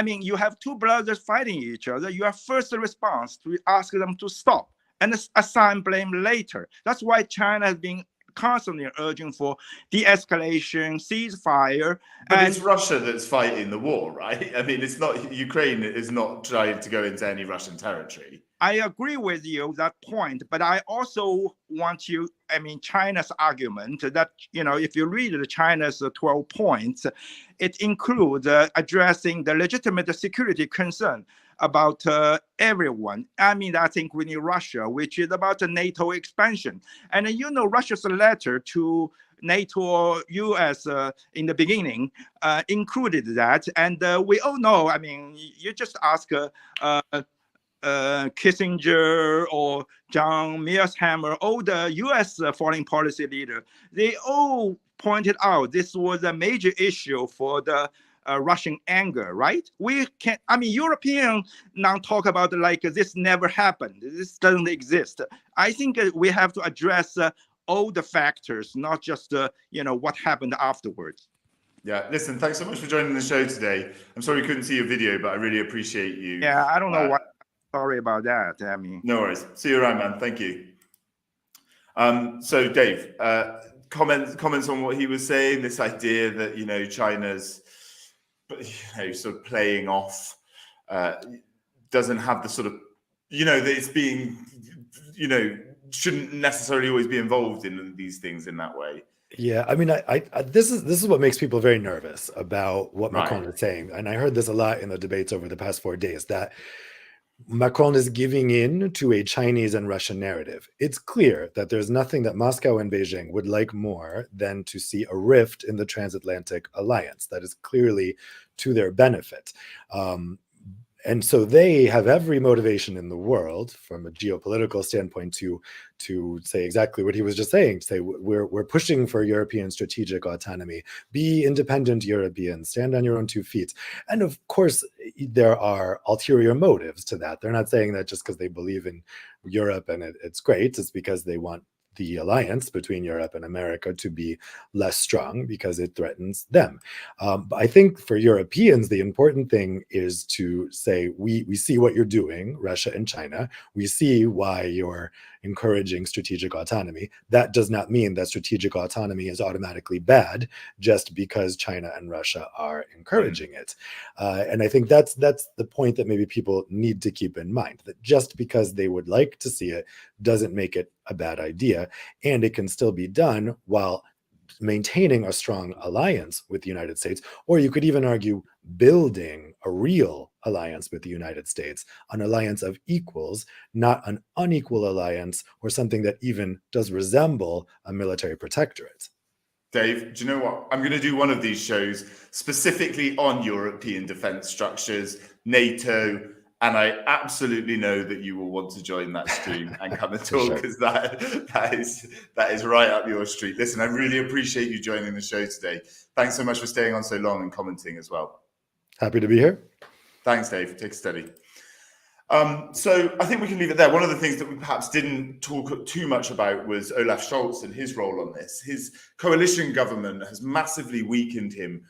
you have two brothers fighting each other, your first response to ask them to stop and assign blame later. That's why China has been constantly urging for de-escalation, ceasefire. But it's Russia that's fighting the war, right? It's not, Ukraine is not trying to go into any Russian territory. I agree with you that point, but I also want you, China's argument that, if you read China's 12 points, it includes addressing the legitimate security concern about everyone. That's including Russia, which is about the NATO expansion. And Russia's letter to NATO or US in the beginning included that. And we all know, you just ask Kissinger or John Mearsheimer, all the US foreign policy leader, they all pointed out this was a major issue for the Russian anger, right? We can, Europeans now talk about like this never happened, this doesn't exist. I think we have to address all the factors, not just what happened afterwards. Yeah, listen, thanks so much for joining the show today. I'm sorry we couldn't see your video, but I really appreciate you. Yeah, I don't know why. Sorry about that. No worries. See you around, man. Thank you. So Dave, comments on what he was saying, this idea that, China's, sort of playing off, doesn't have the sort of, that it's being, shouldn't necessarily always be involved in these things in that way. Yeah, this is what makes people very nervous about what Macron is saying. And I heard this a lot in the debates over the past 4 days, that Macron is giving in to a Chinese and Russian narrative. It's clear that there's nothing that Moscow and Beijing would like more than to see a rift in the transatlantic alliance. That is clearly to their benefit. And so they have every motivation in the world from a geopolitical standpoint to say exactly what he was just saying, say we're pushing for European strategic autonomy, be independent Europeans, stand on your own 2 feet. And of course, there are ulterior motives to that. They're not saying that just because they believe in Europe and it's great, it's because they want the alliance between Europe and America to be less strong because it threatens them. But I think for Europeans, the important thing is to say, we see what you're doing, Russia and China. We see why you're encouraging strategic autonomy. That does not mean that strategic autonomy is automatically bad just because China and Russia are encouraging it. And I think that's the point that maybe people need to keep in mind, that just because they would like to see it doesn't make it a bad idea, and it can still be done while maintaining a strong alliance with the United States, or you could even argue building a real alliance with the United States, an alliance of equals, not an unequal alliance or something that even does resemble a military protectorate. Dave, do you know what? I'm going to do one of these shows specifically on European defense structures, NATO, and I absolutely know that you will want to join that stream and come and talk, because that is right up your street. Listen, I really appreciate you joining the show today. Thanks so much for staying on so long and commenting as well. Happy to be here. Thanks, Dave. Take it steady. So I think we can leave it there. One of the things that we perhaps didn't talk too much about was Olaf Scholz and his role on this. His coalition government has massively weakened him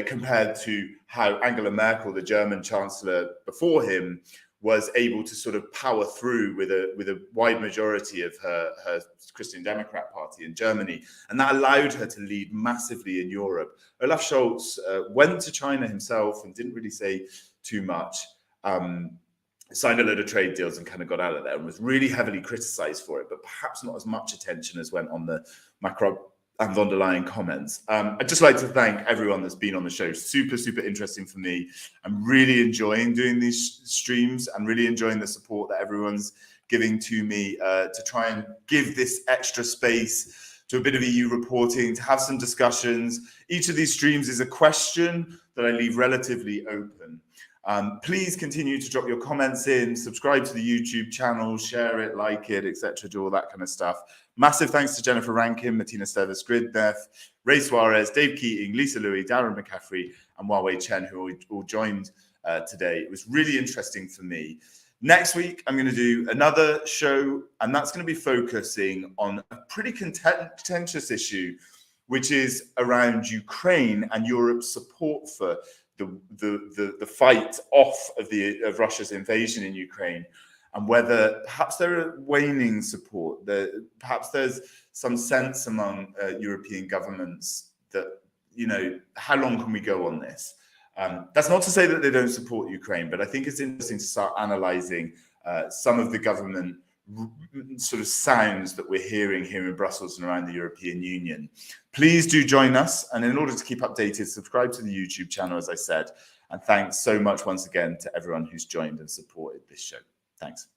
compared to how Angela Merkel, the German chancellor before him, was able to sort of power through with a wide majority of her Christian Democrat Party in Germany. And that allowed her to lead massively in Europe. Olaf Scholz went to China himself and didn't really say too much. Signed a load of trade deals and kind of got out of there and was really heavily criticized for it, but perhaps not as much attention as went on the Macron and von der Leyen comments. I'd just like to thank everyone that's been on the show. Super, super interesting for me. I'm really enjoying doing these streams. I'm really enjoying the support that everyone's giving to me to try and give this extra space to a bit of EU reporting, to have some discussions. Each of these streams is a question that I leave relatively open. Please continue to drop your comments in, subscribe to the YouTube channel, share it, like it, etc., do all that kind of stuff. Massive thanks to Jennifer Rankin, Matina Stevis-Gridneff, Ray Suarez, Dave Keating, Lisa Louis, Darren McCaffrey, and Weihau Chen, who all joined today. It was really interesting for me. Next week, I'm going to do another show, and that's going to be focusing on a pretty contentious issue, which is around Ukraine and Europe's support for the fight off of Russia's invasion in Ukraine, and whether perhaps there are waning support, perhaps there's some sense among European governments that, you know, how long can we go on this? That's not to say that they don't support Ukraine, but I think it's interesting to start analysing some of the government sort of sounds that we're hearing here in Brussels and around the European Union. Please do join us, and in order to keep updated, subscribe to the YouTube channel, as I said, and thanks so much once again to everyone who's joined and supported this show. Thanks.